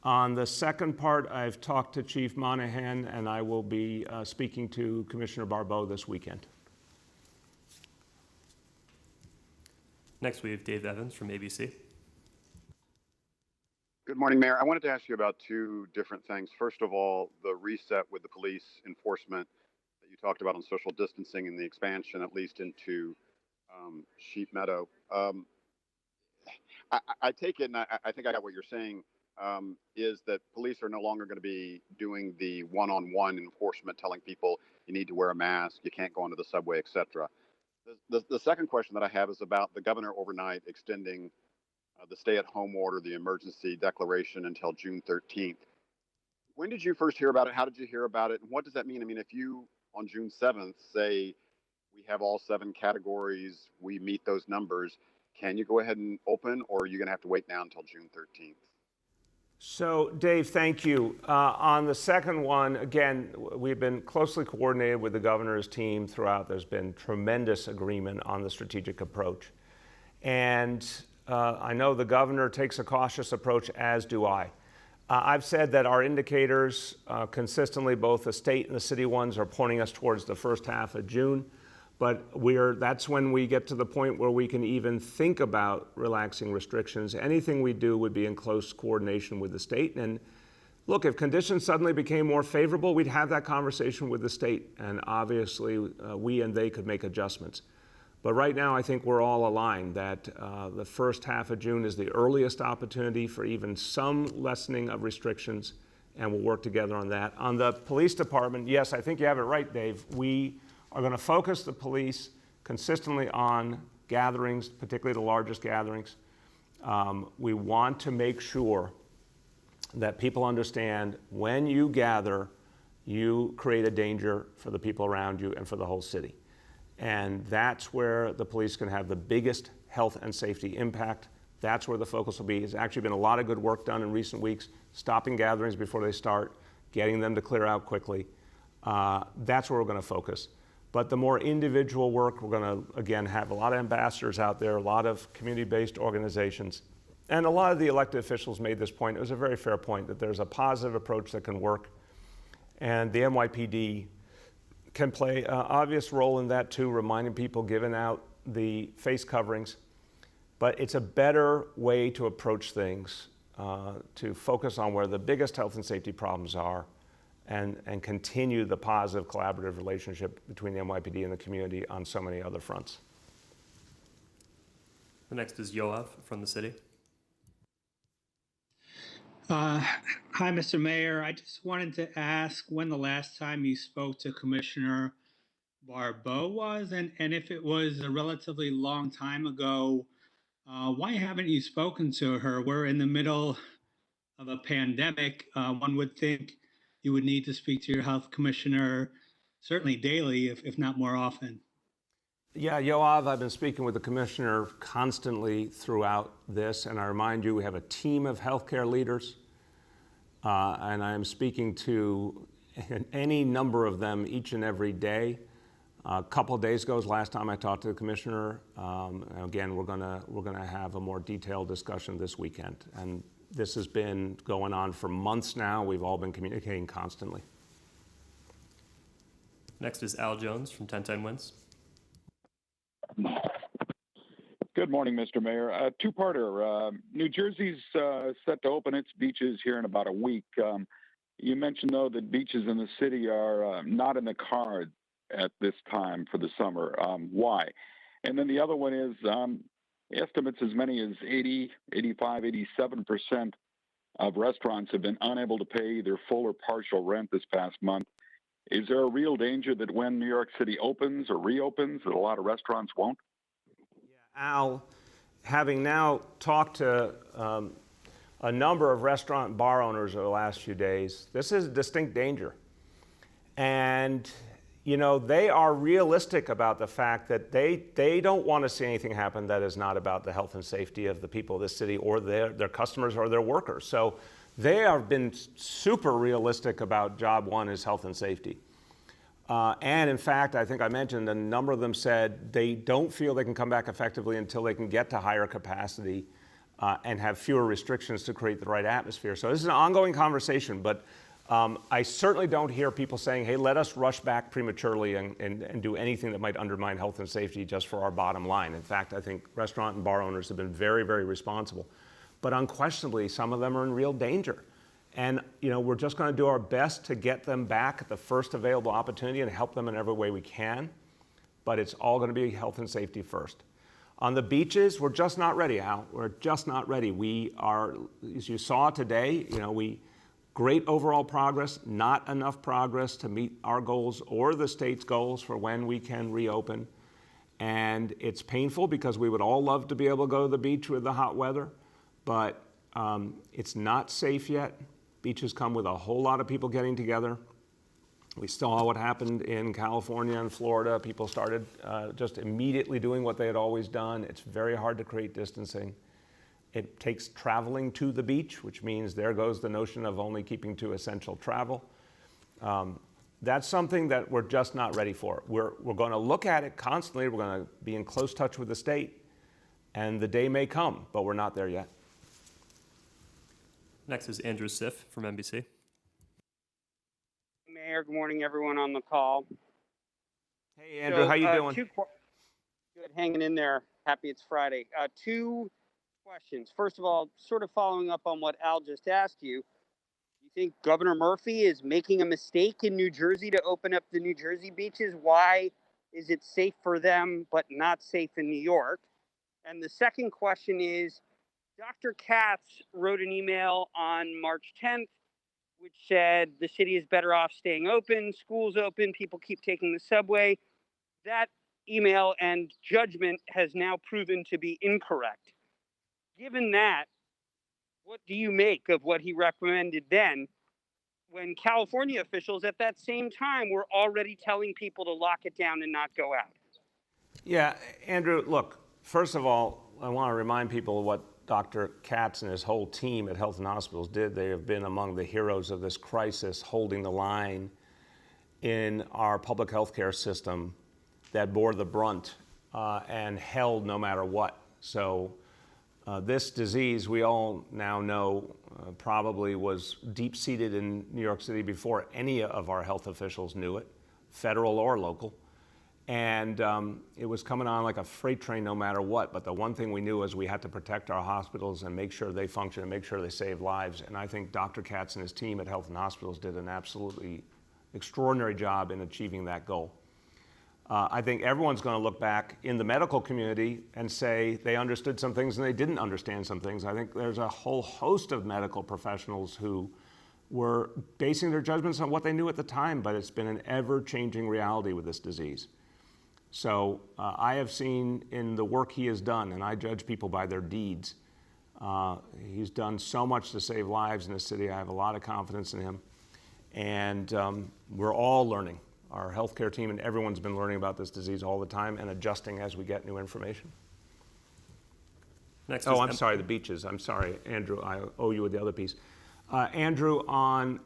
On the second part, I've talked to Chief Monahan, and I will be speaking to Commissioner Barbeau this weekend. Next, we have Dave Evans from ABC. Good morning, Mayor. I wanted to ask you about two different things. First of all, the reset with the police enforcement that you talked about on social distancing and the expansion, at least into Sheep Meadow. I take it, and I think I got what you're saying, is that police are no longer going to be doing the one-on-one enforcement, telling people you need to wear a mask, you can't go onto the subway, etc. The second question that I have is about the governor overnight extending the stay-at-home order, the emergency declaration until June 13th. When did you first hear about it? How did you hear about it? And what does that mean? I mean, if you, on June 7th, say we have all 7 categories, we meet those numbers, can you go ahead and open, or are you going to have to wait now until June 13th? So, Dave, thank you. On the second one, again, we've been closely coordinated with the governor's team throughout. There's been tremendous agreement on the strategic approach. And I know the governor takes a cautious approach, as do I. I've said that our indicators consistently, both the state and the city ones, are pointing us towards the first half of June. But that's when we get to the point where we can even think about relaxing restrictions. Anything we do would be in close coordination with the state. And look, if conditions suddenly became more favorable, we'd have that conversation with the state. And obviously, we and they could make adjustments. But right now, I think we're all aligned that the first half of June is the earliest opportunity for even some lessening of restrictions, and we'll work together on that. On the police department, yes, I think you have it right, Dave. We are going to focus the police consistently on gatherings, particularly the largest gatherings. We want to make sure that people understand when you gather, you create a danger for the people around you and for the whole city. And that's where the police can have the biggest health and safety impact. That's where the focus will be. There's actually been a lot of good work done in recent weeks, stopping gatherings before they start, getting them to clear out quickly. That's where we're going to focus. But the more individual work, we're going to, again, have a lot of ambassadors out there, a lot of community-based organizations, And a lot of the elected officials made this point. It was a very fair point that there's a positive approach that can work. And the NYPD can play an obvious role in that too, reminding people, giving out the face coverings. But it's a better way to approach things, to focus on where the biggest health and safety problems are and continue the positive collaborative relationship between the NYPD and the community on so many other fronts. The next is Yoav from the city. Hi, Mr. Mayor. I just wanted to ask when the last time you spoke to Commissioner Barbeau was, and if it was a relatively long time ago, why haven't you spoken to her? We're in the middle of a pandemic. One would think you would need to speak to your health commissioner certainly daily, if not more often. Yeah, Yoav, I've been speaking with the commissioner constantly throughout this, and I remind you, we have a team of healthcare leaders, and I am speaking to any number of them each and every day. A couple of days ago was the last time I talked to the commissioner. Again, we're gonna have a more detailed discussion this weekend, and this has been going on for months now. We've all been communicating constantly. Next is Al Jones from 1010 Wins. Good morning, Mr. Mayor. Two-parter. New Jersey's set to open its beaches here in about a week. You mentioned, though, that beaches in the city are not in the cards at this time for the summer. Why? And then the other one is estimates as many as 80, 85, 87% of restaurants have been unable to pay either full or partial rent this past month. Is there a real danger that when New York City opens or reopens, that a lot of restaurants won't? Al, having now talked to a number of restaurant and bar owners over the last few days, this is a distinct danger. And, you know, they are realistic about the fact that they don't want to see anything happen that is not about the health and safety of the people of this city or their customers or their workers. So they have been super realistic about job one is health and safety. And in fact, I think I mentioned a number of them said they don't feel they can come back effectively until they can get to higher capacity and have fewer restrictions to create the right atmosphere. So this is an ongoing conversation, but I certainly don't hear people saying, hey, let us rush back prematurely and do anything that might undermine health and safety just for our bottom line. In fact, I think restaurant and bar owners have been very, very responsible. But unquestionably, some of them are in real danger. And you know, we're just going to do our best to get them back at the first available opportunity and help them in every way we can. But it's all going to be health and safety first. On the beaches, we're just not ready, Al. We're just not ready. We are, as you saw today, you know, great overall progress, not enough progress to meet our goals or the state's goals for when we can reopen. And it's painful because we would all love to be able to go to the beach with the hot weather, but it's not safe yet. Beaches come with a whole lot of people getting together. We saw what happened in California and Florida. People started just immediately doing what they had always done. It's very hard to create distancing. It takes traveling to the beach, which means there goes the notion of only keeping to essential travel. That's something that we're just not ready for. We're going to look at it constantly. We're going to be in close touch with the state, and the day may come, but we're not there yet. Next is Andrew Siff from NBC. Mayor, good morning, everyone on the call. Hey, Andrew, how you doing? Good, hanging in there. Happy it's Friday. Two questions. First of all, sort of following up on what Al just asked you, you think Governor Murphy is making a mistake in New Jersey to open up the New Jersey beaches? Why is it safe for them but not safe in New York? And the second question is, Dr. Katz wrote an email on March 10th, which said the city is better off staying open, schools open, people keep taking the subway. That email and judgment has now proven to be incorrect. Given that, what do you make of what he recommended then, when California officials at that same time were already telling people to lock it down and not go out? Yeah, Andrew, look, first of all, I want to remind people of what Dr. Katz and his whole team at Health and Hospitals did. They have been among the heroes of this crisis, holding the line in our public health care system that bore the brunt and held no matter what. So This disease, we all now know, probably was deep-seated in New York City before any of our health officials knew it, federal or local. And it was coming on like a freight train no matter what. But the one thing we knew was we had to protect our hospitals and make sure they function and make sure they save lives. And I think Dr. Katz and his team at Health and Hospitals did an absolutely extraordinary job in achieving that goal. I think everyone's going to look back in the medical community and say they understood some things and they didn't understand some things. I think there's a whole host of medical professionals who were basing their judgments on what they knew at the time, but it's been an ever-changing reality with this disease. So I have seen in the work he has done, and I judge people by their deeds, he's done so much to save lives in this city. I have a lot of confidence in him. And we're all learning. Our healthcare team and everyone's been learning about this disease all the time and adjusting as we get new information. Next Oh, is I'm sorry, the beaches. I'm sorry, Andrew, I owe you the other piece. Andrew,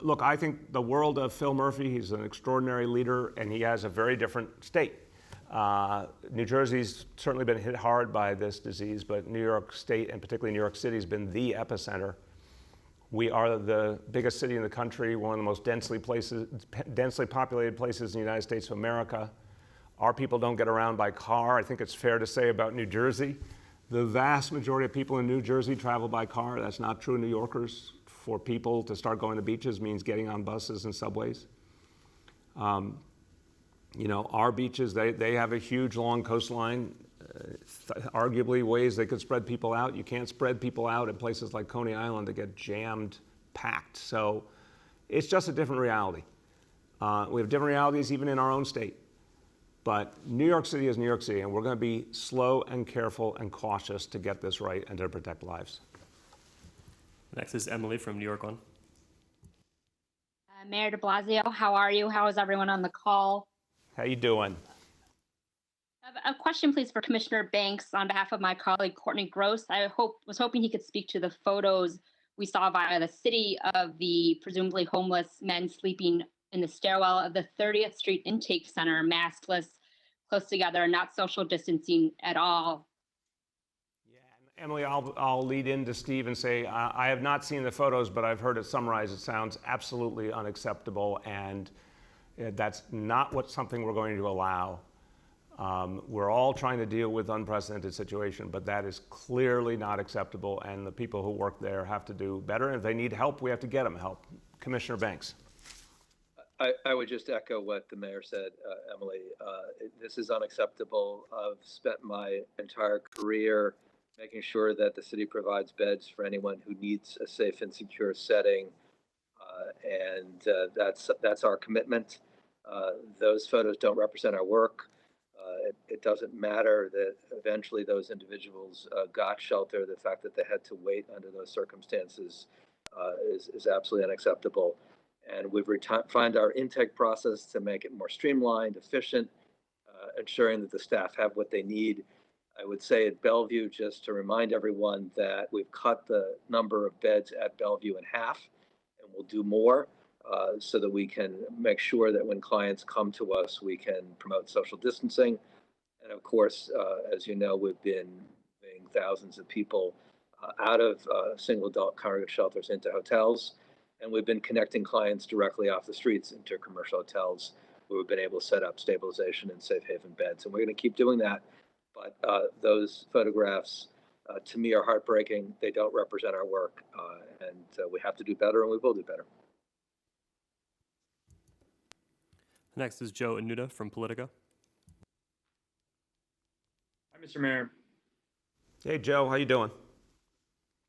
look, I think the world of Phil Murphy, he's an extraordinary leader and he has a very different state. New Jersey's certainly been hit hard by this disease, but New York State and particularly New York City has been the epicenter. We are the biggest city in the country, one of the most densely populated places in the United States of America. Our people don't get around by car. I think it's fair to say about New Jersey, the vast majority of people in New Jersey travel by car. That's not true of New Yorkers. For people to start going to beaches means getting on buses and subways. You know, our beaches, they have a huge long coastline, arguably ways they could spread people out. You can't spread people out at places like Coney Island that get jammed, packed. So it's just a different reality. We have different realities even in our own state. But New York City is New York City, and we're going to be slow and careful and cautious to get this right and to protect lives. Next is Emily from New York One. Mayor de Blasio, how are you? How is everyone on the call? How you doing? A question, please, for Commissioner Banks on behalf of my colleague Courtney Gross. I was hoping he could speak to the photos we saw via the city of the presumably homeless men sleeping in the stairwell of the 30th Street Intake Center, maskless, close together, not social distancing at all. Yeah, Emily, I'll lead into Steve and say I have not seen the photos, but I've heard it summarized. It sounds absolutely unacceptable, and that's not something we're going to allow. We're all trying to deal with unprecedented situation, but that is clearly not acceptable, and the people who work there have to do better. And if they need help, we have to get them help. Commissioner Banks. I would just echo what the mayor said, Emily. This is unacceptable. I've spent my entire career making sure that the city provides beds for anyone who needs a safe and secure setting, and that's our commitment. Those photos don't represent our work. It doesn't matter that eventually those individuals got shelter. The fact that they had to wait under those circumstances is absolutely unacceptable. And we've refined our intake process to make it more streamlined, efficient, ensuring that the staff have what they need. I would say at Bellevue, just to remind everyone that we've cut the number of beds at Bellevue in half, and we'll do more so that we can make sure that when clients come to us, we can promote social distancing. And of course, as you know, we've been moving thousands of people out of single adult congregate shelters into hotels. And we've been connecting clients directly off the streets into commercial hotels where we've been able to set up stabilization and safe haven beds. And we're going to keep doing that. But those photographs, to me, are heartbreaking. They don't represent our work. And we have to do better, and we will do better. Next is Joe Anuda from Politico. Hi, Mr. Mayor. Hey, Joe, how you doing?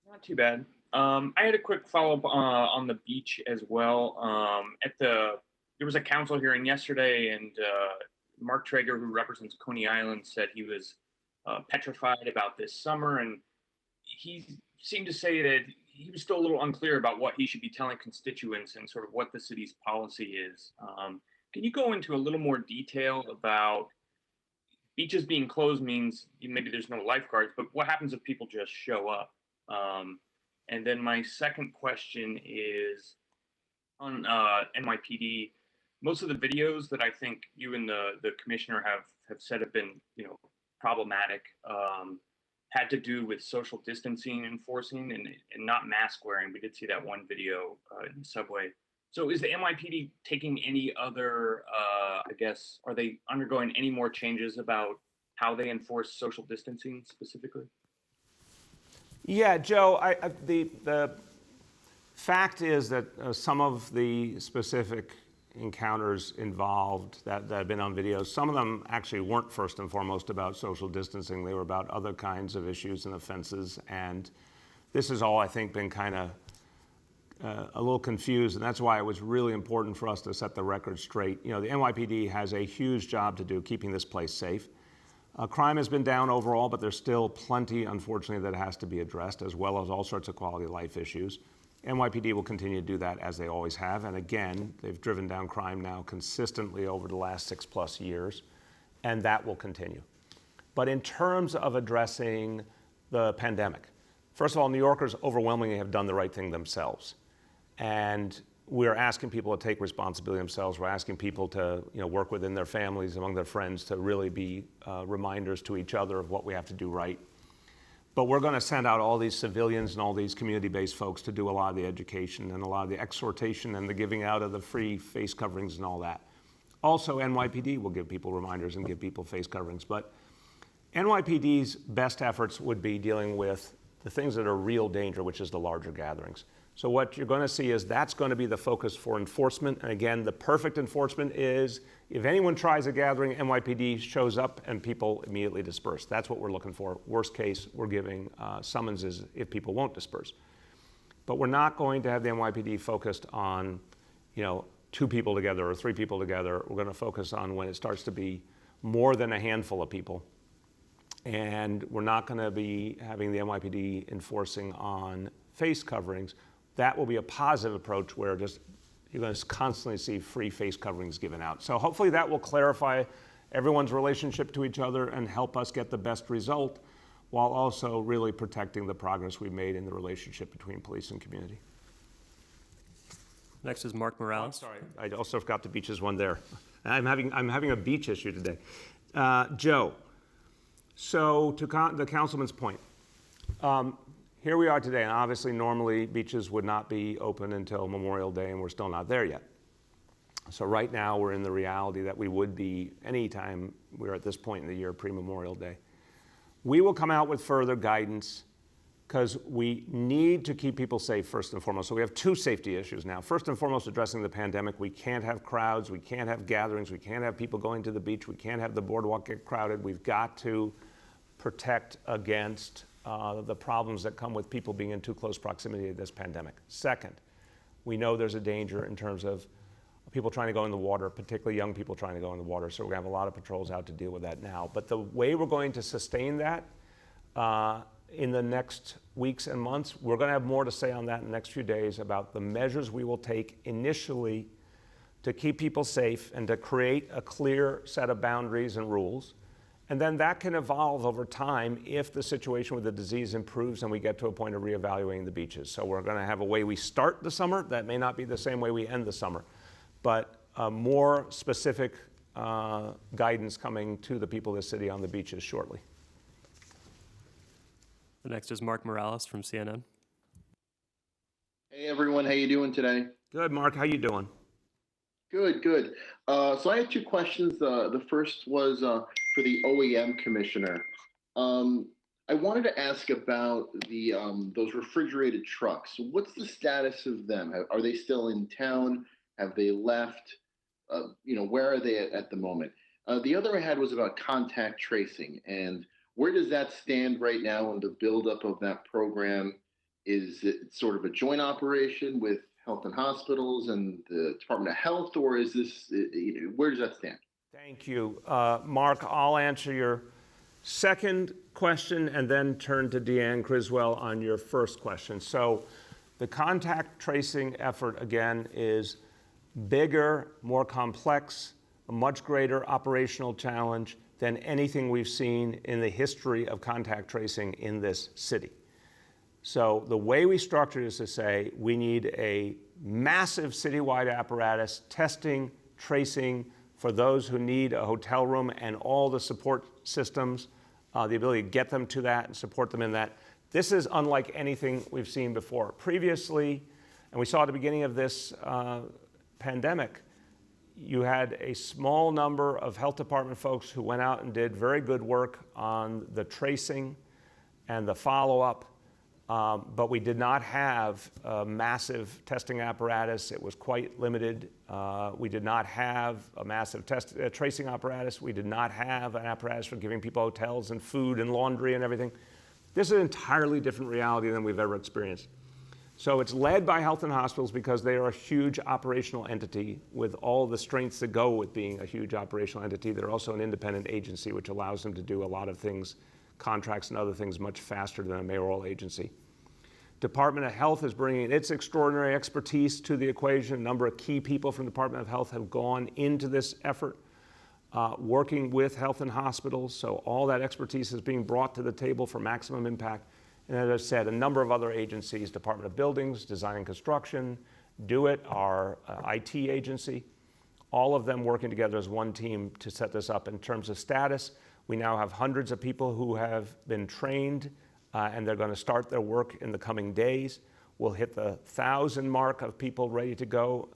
Not too bad. I had a quick follow-up on the beach as well. There was a council hearing yesterday, and Mark Traeger, who represents Coney Island, said he was petrified about this summer, and he seemed to say that he was still a little unclear about what he should be telling constituents and sort of what the city's policy is. Can you go into a little more detail about beaches being closed means maybe there's no lifeguards, but what happens if people just show up? And then my second question is on NYPD. Most of the videos that I think you and the commissioner have said have been, problematic. had to do with social distancing enforcing and not mask wearing. We did see that one video in the subway. So is the NYPD taking any other, are they undergoing any more changes about how they enforce social distancing specifically? Yeah, Joe, the fact is that some of the specific encounters involved that have been on video, some of them actually weren't first and foremost about social distancing. They were about other kinds of issues and offenses. And this has all, I think, been kind of a little confused. And that's why it was really important for us to set the record straight. You know, the NYPD has a huge job to do keeping this place safe. Crime has been down overall, but there's still plenty, unfortunately, that has to be addressed, as well as all sorts of quality of life issues. NYPD will continue to do that as they always have. And again, they've driven down crime now consistently over the last 6+ years, and that will continue. But in terms of addressing the pandemic, first of all, New Yorkers overwhelmingly have done the right thing themselves. And we're asking people to take responsibility themselves. We're asking people to work within their families, among their friends, to really be reminders to each other of what we have to do right. But we're going to send out all these civilians and all these community-based folks to do a lot of the education and a lot of the exhortation and the giving out of the free face coverings and all that. Also, NYPD will give people reminders and give people face coverings. But NYPD's best efforts would be dealing with the things that are real danger, which is the larger gatherings. So what you're going to see is that's going to be the focus for enforcement. And again, the perfect enforcement is if anyone tries a gathering, NYPD shows up and people immediately disperse. That's what we're looking for. Worst case, we're giving summonses if people won't disperse. But we're not going to have the NYPD focused on, 2 people together or 3 people together. We're going to focus on when it starts to be more than a handful of people. And we're not going to be having the NYPD enforcing on face coverings. That will be a positive approach where you're going to constantly see free face coverings given out. So hopefully that will clarify everyone's relationship to each other and help us get the best result while also really protecting the progress we've made in the relationship between police and community. Next is Mark Morales. Sorry, I also forgot the beaches one there. I'm having a beach issue today. Joe, so to the councilman's point, here we are today, and obviously normally beaches would not be open until Memorial Day, and we're still not there yet. So right now we're in the reality that we would be anytime we're at this point in the year pre-Memorial Day. We will come out with further guidance because we need to keep people safe first and foremost. So we have 2 safety issues now. First and foremost, addressing the pandemic. We can't have crowds, we can't have gatherings, we can't have people going to the beach, we can't have the boardwalk get crowded. We've got to protect against the problems that come with people being in too close proximity to this pandemic. Second, we know there's a danger in terms of people trying to go in the water, particularly young people trying to go in the water. So we're going to have a lot of patrols out to deal with that now. But the way we're going to sustain that in the next weeks and months, we're going to have more to say on that in the next few days about the measures we will take initially to keep people safe and to create a clear set of boundaries and rules. And then that can evolve over time if the situation with the disease improves and we get to a point of reevaluating the beaches. So we're going to have a way we start the summer. That may not be the same way we end the summer, but more specific guidance coming to the people of the city on the beaches shortly. The next is Mark Morales from CNN. Hey everyone, how you doing today? Good, Mark. How you doing? Good, good. So I have 2 questions. The first was for the OEM commissioner. I wanted to ask about the those refrigerated trucks. What's the status of them? Are they still in town? Have they left? Where are they at the moment? The other I had was about contact tracing, and where does that stand right now in the buildup of that program? Is it sort of a joint operation with Health and Hospitals and the Department of Health, or is this, where does that stand? Thank you. Mark, I'll answer your second question and then turn to Deanne Criswell on your first question. So the contact tracing effort, again, is bigger, more complex, a much greater operational challenge than anything we've seen in the history of contact tracing in this city. So the way we structure it is to say we need a massive citywide apparatus, testing, tracing for those who need a hotel room and all the support systems the ability to get them to that and support them in that. This is unlike anything we've seen before. Previously, and we saw at the beginning of this pandemic, you had a small number of health department folks who went out and did very good work on the tracing and the follow-up, but we did not have a massive testing apparatus. It was quite limited. We did not have a massive tracing apparatus. We did not have an apparatus for giving people hotels and food and laundry and everything. This is an entirely different reality than we've ever experienced. So it's led by health and hospitals because they are a huge operational entity with all the strengths that go with being a huge operational entity. They're also an independent agency, which allows them to do a lot of things, contracts and other things, much faster than a mayoral agency. Department of Health is bringing its extraordinary expertise to the equation. A number of key people from the Department of Health have gone into this effort, working with health and hospitals. So all that expertise is being brought to the table for maximum impact. And as I said, a number of other agencies, Department of Buildings, Design and Construction, DoIT, our IT agency, all of them working together as one team to set this up. In terms of status, we now have hundreds of people who have been trained and they're going to start their work in the coming days. We'll hit the 1,000 mark of people ready to go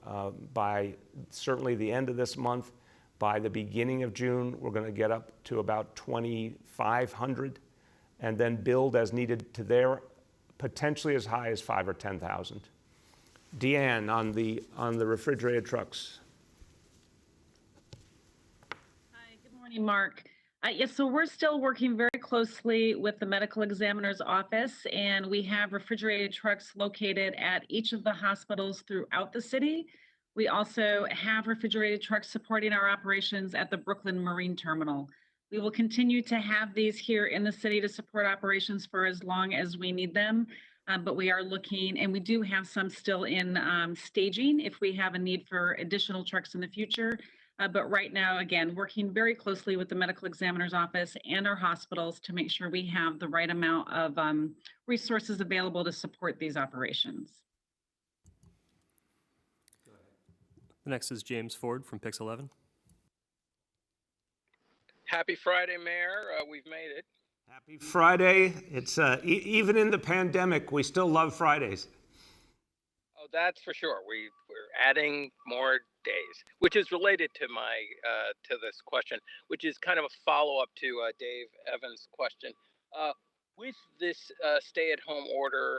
by certainly the end of this month. By the beginning of June, we're going to get up to about 2,500 and then build as needed to there, potentially as high as 5,000 or 10,000. Deanne, on the refrigerated trucks. Hi, good morning, Mark. Yes, so we're still working very closely with the medical examiner's office, and we have refrigerated trucks located at each of the hospitals throughout the city. We also have refrigerated trucks supporting our operations at the Brooklyn Marine Terminal. We will continue to have these here in the city to support operations for as long as we need them, but we are looking, and we do have some still in staging if we have a need for additional trucks in the future. But right now, again, working very closely with the medical examiner's office and our hospitals to make sure we have the right amount of resources available to support these operations. The next is James Ford from Pix 11. Happy Friday, Mayor. We've made it. Happy Friday. It's even in the pandemic, we still love Fridays. Oh, that's for sure. We're adding more days, which is related to my to this question, which is kind of a follow-up to Dave Evans' question. With this stay-at-home order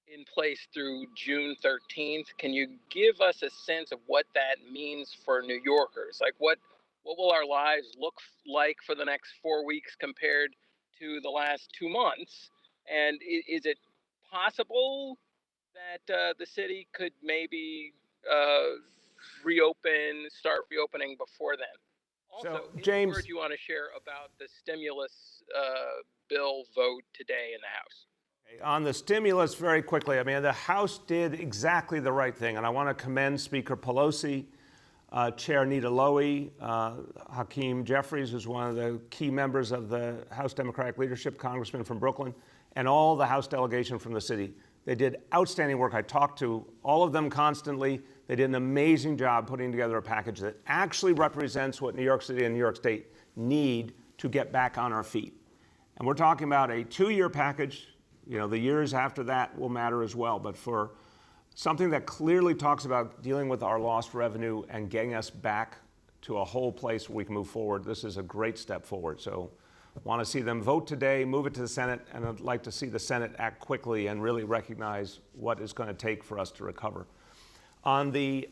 in place through June 13th, can you give us a sense of what that means for New Yorkers? Like what will our lives look like for the next 4 weeks compared to the last 2 months? And is it possible that the city could maybe start reopening before then? Also, so, James, any word you want to share about the stimulus bill vote today in the House? On the stimulus, very quickly, I mean, the House did exactly the right thing, and I want to commend Speaker Pelosi, Chair Nita Lowey, Hakeem Jeffries, who's one of the key members of the House Democratic Leadership, Congressman from Brooklyn, and all the House delegation from the city. They did outstanding work. I talked to all of them constantly. They did an amazing job putting together a package that actually represents what New York City and New York State need to get back on our feet. And we're talking about a 2-year package. You know, the years after that will matter as well. But for something that clearly talks about dealing with our lost revenue and getting us back to a whole place where we can move forward, this is a great step forward. So I want to see them vote today, move it to the Senate, and I'd like to see the Senate act quickly and really recognize what it's going to take for us to recover. On the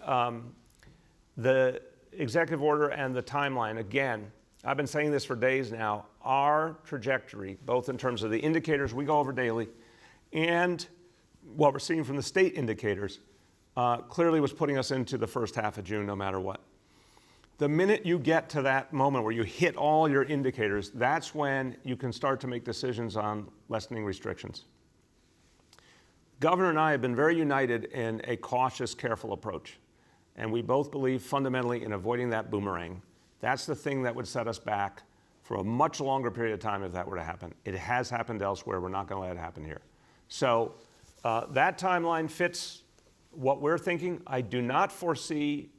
executive order and the timeline, again, I've been saying this for days now, our trajectory, both in terms of the indicators we go over daily and what we're seeing from the state indicators, clearly was putting us into the first half of June no matter what. The minute you get to that moment where you hit all your indicators, that's when you can start to make decisions on lessening restrictions. Governor and I have been very united in a cautious, careful approach, and we both believe fundamentally in avoiding that boomerang. That's the thing that would set us back for a much longer period of time if that were to happen. It has happened elsewhere. We're not going to let it happen here. So that timeline fits what we're thinking. I do not foresee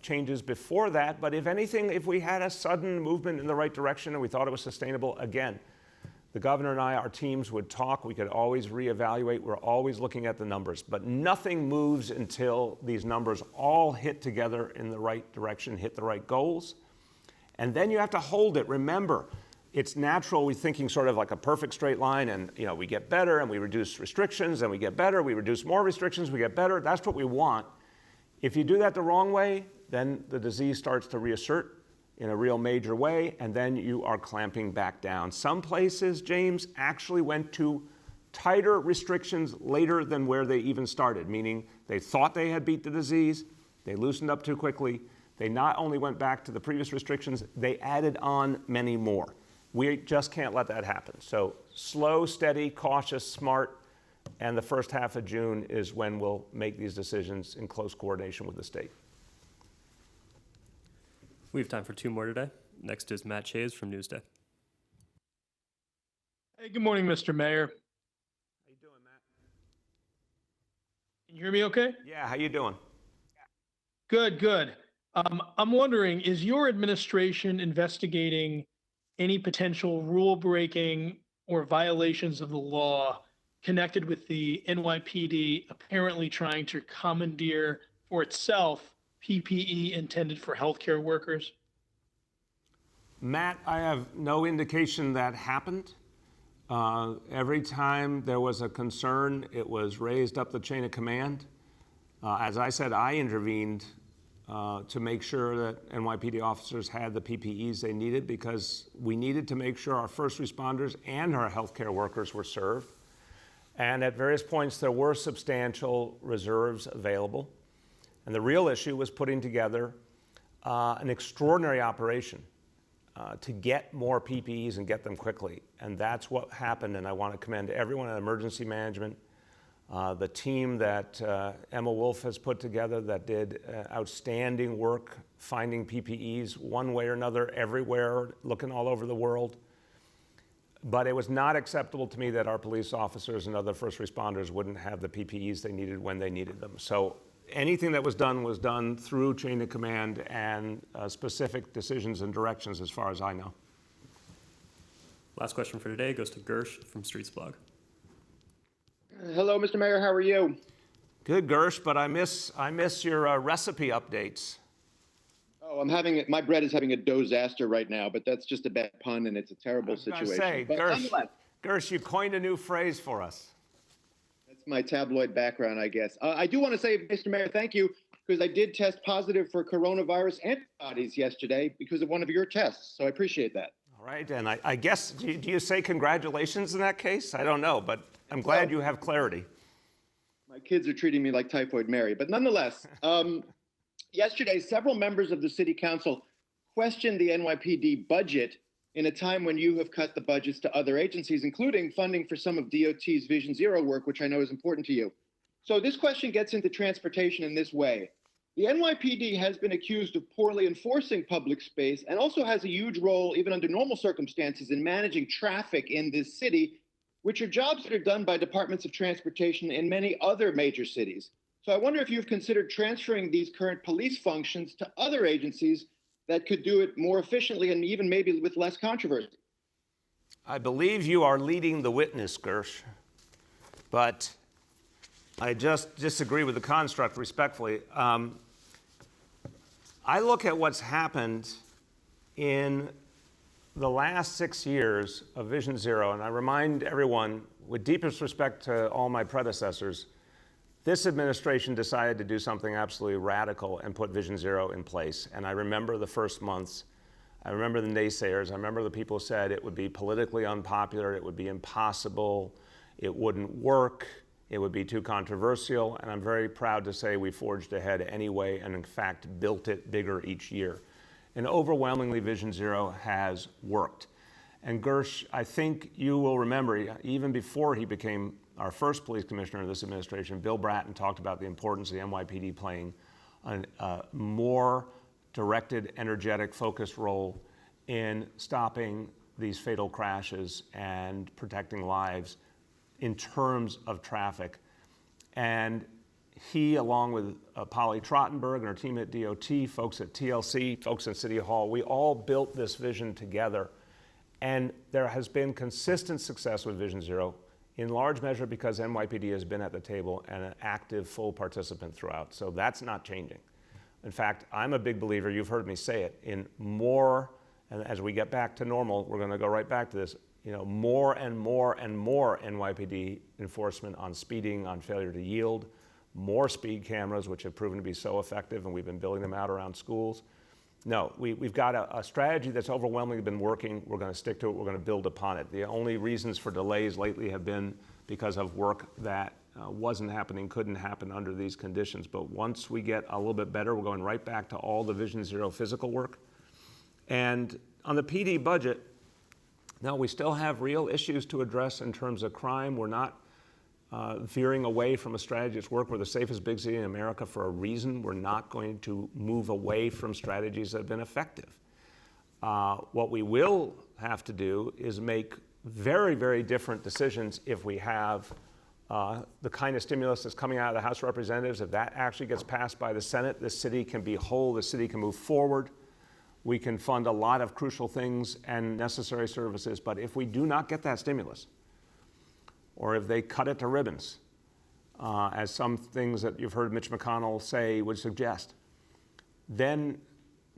changes before that, but if anything, if we had a sudden movement in the right direction and we thought it was sustainable, again, the governor and I, our teams would talk. We could always reevaluate. We're always looking at the numbers, but nothing moves until these numbers all hit together in the right direction, hit the right goals. And then you have to hold it. Remember, it's natural. We're thinking sort of like a perfect straight line, and we get better and we reduce restrictions, and we get better, we reduce more restrictions, we get better. That's what we want. If you do that the wrong way, then the disease starts to reassert in a real major way, and then you are clamping back down. Some places, James, actually went to tighter restrictions later than where they even started, meaning they thought they had beat the disease, they loosened up too quickly, they not only went back to the previous restrictions, they added on many more. We just can't let that happen. So slow, steady, cautious, smart, and the first half of June is when we'll make these decisions in close coordination with the state. We have time for 2 more today. Next is Matt Shays from Newsday. Hey, good morning, Mr. Mayor. How you doing, Matt? Can you hear me okay? Yeah, how you doing? Good, good. I'm wondering, is your administration investigating any potential rule breaking or violations of the law connected with the NYPD apparently trying to commandeer for itself PPE intended for healthcare workers? Matt, I have no indication that happened. Every time there was a concern, it was raised up the chain of command. As I said, I intervened to make sure that NYPD officers had the PPEs they needed, because we needed to make sure our first responders and our healthcare workers were served. And at various points, there were substantial reserves available. And the real issue was putting together an extraordinary operation to get more PPEs and get them quickly. And that's what happened. And I want to commend everyone at Emergency Management, the team that Emma Wolf has put together that did outstanding work finding PPEs one way or another everywhere, looking all over the world. But it was not acceptable to me that our police officers and other first responders wouldn't have the PPEs they needed when they needed them. So anything that was done through chain of command and specific decisions and directions as far as I know. Last question for today goes to Gersh from Streets Blog. Hello, Mr. Mayor. How are you? Good, Gersh, but I miss your recipe updates. Oh, my bread is having a disaster right now, but that's just a bad pun, and it's a terrible situation. But Gersh, you coined a new phrase for us. That's my tabloid background, I guess. I do want to say, Mr. Mayor, thank you, because I did test positive for coronavirus antibodies yesterday because of one of your tests, so I appreciate that. All right, and I guess, do you say congratulations in that case? I don't know, but I'm glad you have clarity. My kids are treating me like Typhoid Mary, but nonetheless, yesterday, several members of the city council questioned the NYPD budget in a time when you have cut the budgets to other agencies, including funding for some of DOT's Vision Zero work, which I know is important to you. So this question gets into transportation in this way. The NYPD has been accused of poorly enforcing public space and also has a huge role, even under normal circumstances, in managing traffic in this city, which are jobs that are done by departments of transportation in many other major cities. So I wonder if you've considered transferring these current police functions to other agencies that could do it more efficiently and even maybe with less controversy. I believe you are leading the witness, Gersh, but I just disagree with the construct respectfully. I look at what's happened in the last 6 years of Vision Zero, and I remind everyone, with deepest respect to all my predecessors, this administration decided to do something absolutely radical and put Vision Zero in place. And I remember the first months. I remember the naysayers. I remember the people who said it would be politically unpopular, it would be impossible, it wouldn't work, it would be too controversial. And I'm very proud to say we forged ahead anyway and in fact built it bigger each year. And overwhelmingly, Vision Zero has worked. And Gersh, I think you will remember, even before he became our first police commissioner of this administration, Bill Bratton talked about the importance of the NYPD playing a more directed, energetic, focused role in stopping these fatal crashes and protecting lives in terms of traffic. And he, along with Polly Trottenberg and her team at DOT, folks at TLC, folks in City Hall, we all built this vision together. And there has been consistent success with Vision Zero, in large measure because NYPD has been at the table and an active, full participant throughout. So that's not changing. In fact, I'm a big believer, you've heard me say it, in more, and as we get back to normal, we're going to go right back to this, more and more and more NYPD enforcement on speeding, on failure to yield, more speed cameras, which have proven to be so effective, and we've been building them out around schools. No, we've got a strategy that's overwhelmingly been working. We're going to stick to it. We're going to build upon it. The only reasons for delays lately have been because of work that wasn't happening, couldn't happen under these conditions. But once we get a little bit better, we're going right back to all the Vision Zero physical work. And on the PD budget, no, we still have real issues to address in terms of crime. We're not veering away from a strategy that's worked. We're the safest big city in America for a reason. We're not going to move away from strategies that have been effective. What we will have to do is make very, very different decisions if we have the kind of stimulus that's coming out of the House of Representatives. If that actually gets passed by the Senate, the city can be whole, the city can move forward. We can fund a lot of crucial things and necessary services. But if we do not get that stimulus, or if they cut it to ribbons, as some things that you've heard Mitch McConnell say would suggest, then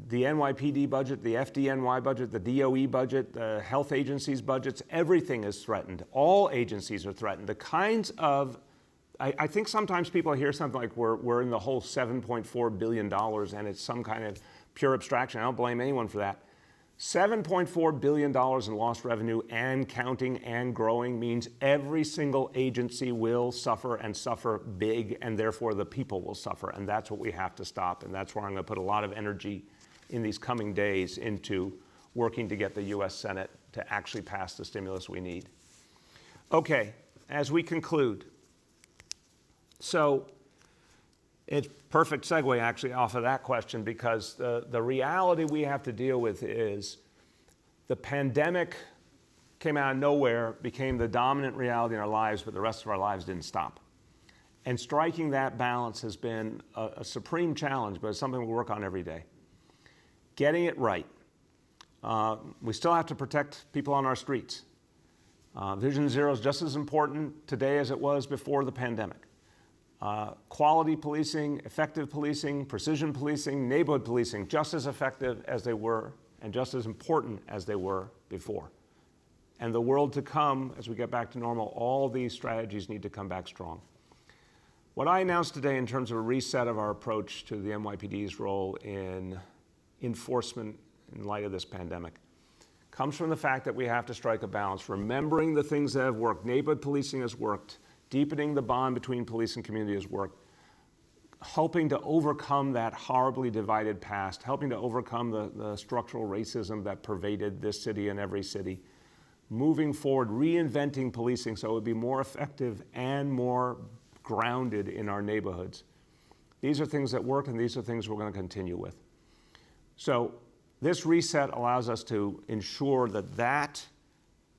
the NYPD budget, the FDNY budget, the DOE budget, the health agencies' budgets, everything is threatened. All agencies are threatened. The kinds of, I think sometimes people hear something like we're in the whole $7.4 billion and it's some kind of pure abstraction. I don't blame anyone for that. $7.4 billion in lost revenue and counting and growing means every single agency will suffer and suffer big, and therefore the people will suffer. And that's what we have to stop. And that's where I'm going to put a lot of energy in these coming days into working to get the U.S. Senate to actually pass the stimulus we need. Okay, as we conclude. So it's perfect segue actually off of that question, because the reality we have to deal with is the pandemic came out of nowhere, became the dominant reality in our lives, but the rest of our lives didn't stop. And striking that balance has been a supreme challenge, but it's something we work on every day. Getting it right. We still have to protect people on our streets. Vision Zero is just as important today as it was before the pandemic. Quality policing, effective policing, precision policing, neighborhood policing, just as effective as they were and just as important as they were before. And the world to come, as we get back to normal, all these strategies need to come back strong. What I announced today in terms of a reset of our approach to the NYPD's role in enforcement in light of this pandemic comes from the fact that we have to strike a balance, remembering the things that have worked. Neighborhood policing has worked. Deepening the bond between police and community has worked. Helping to overcome that horribly divided past, helping to overcome the structural racism that pervaded this city and every city. Moving forward, reinventing policing so it would be more effective and more grounded in our neighborhoods. These are things that work, and these are things we're going to continue with. So this reset allows us to ensure that that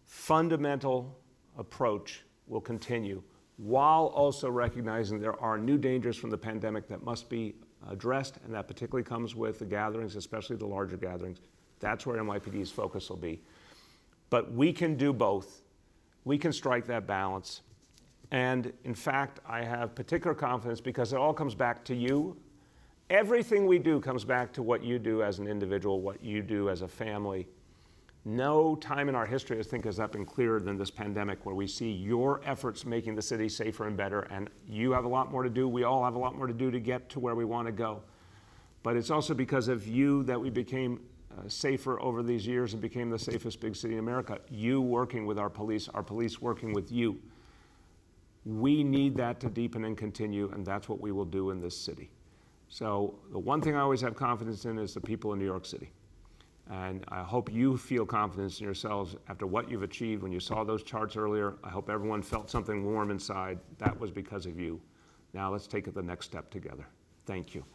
fundamental approach will continue, while also recognizing there are new dangers from the pandemic that must be addressed, and that particularly comes with the gatherings, especially the larger gatherings. That's where NYPD's focus will be. But we can do both. We can strike that balance. And in fact, I have particular confidence because it all comes back to you. Everything we do comes back to what you do as an individual, what you do as a family. No time in our history, I think, has that been clearer than this pandemic, where we see your efforts making the city safer and better, and you have a lot more to do. We all have a lot more to do to get to where we want to go. But it's also because of you that we became safer over these years and became the safest big city in America. You working with our police working with you. We need that to deepen and continue, and that's what we will do in this city. So the one thing I always have confidence in is the people in New York City. And I hope you feel confidence in yourselves after what you've achieved. When you saw those charts earlier, I hope everyone felt something warm inside. That was because of you. Now let's take it the next step together. Thank you.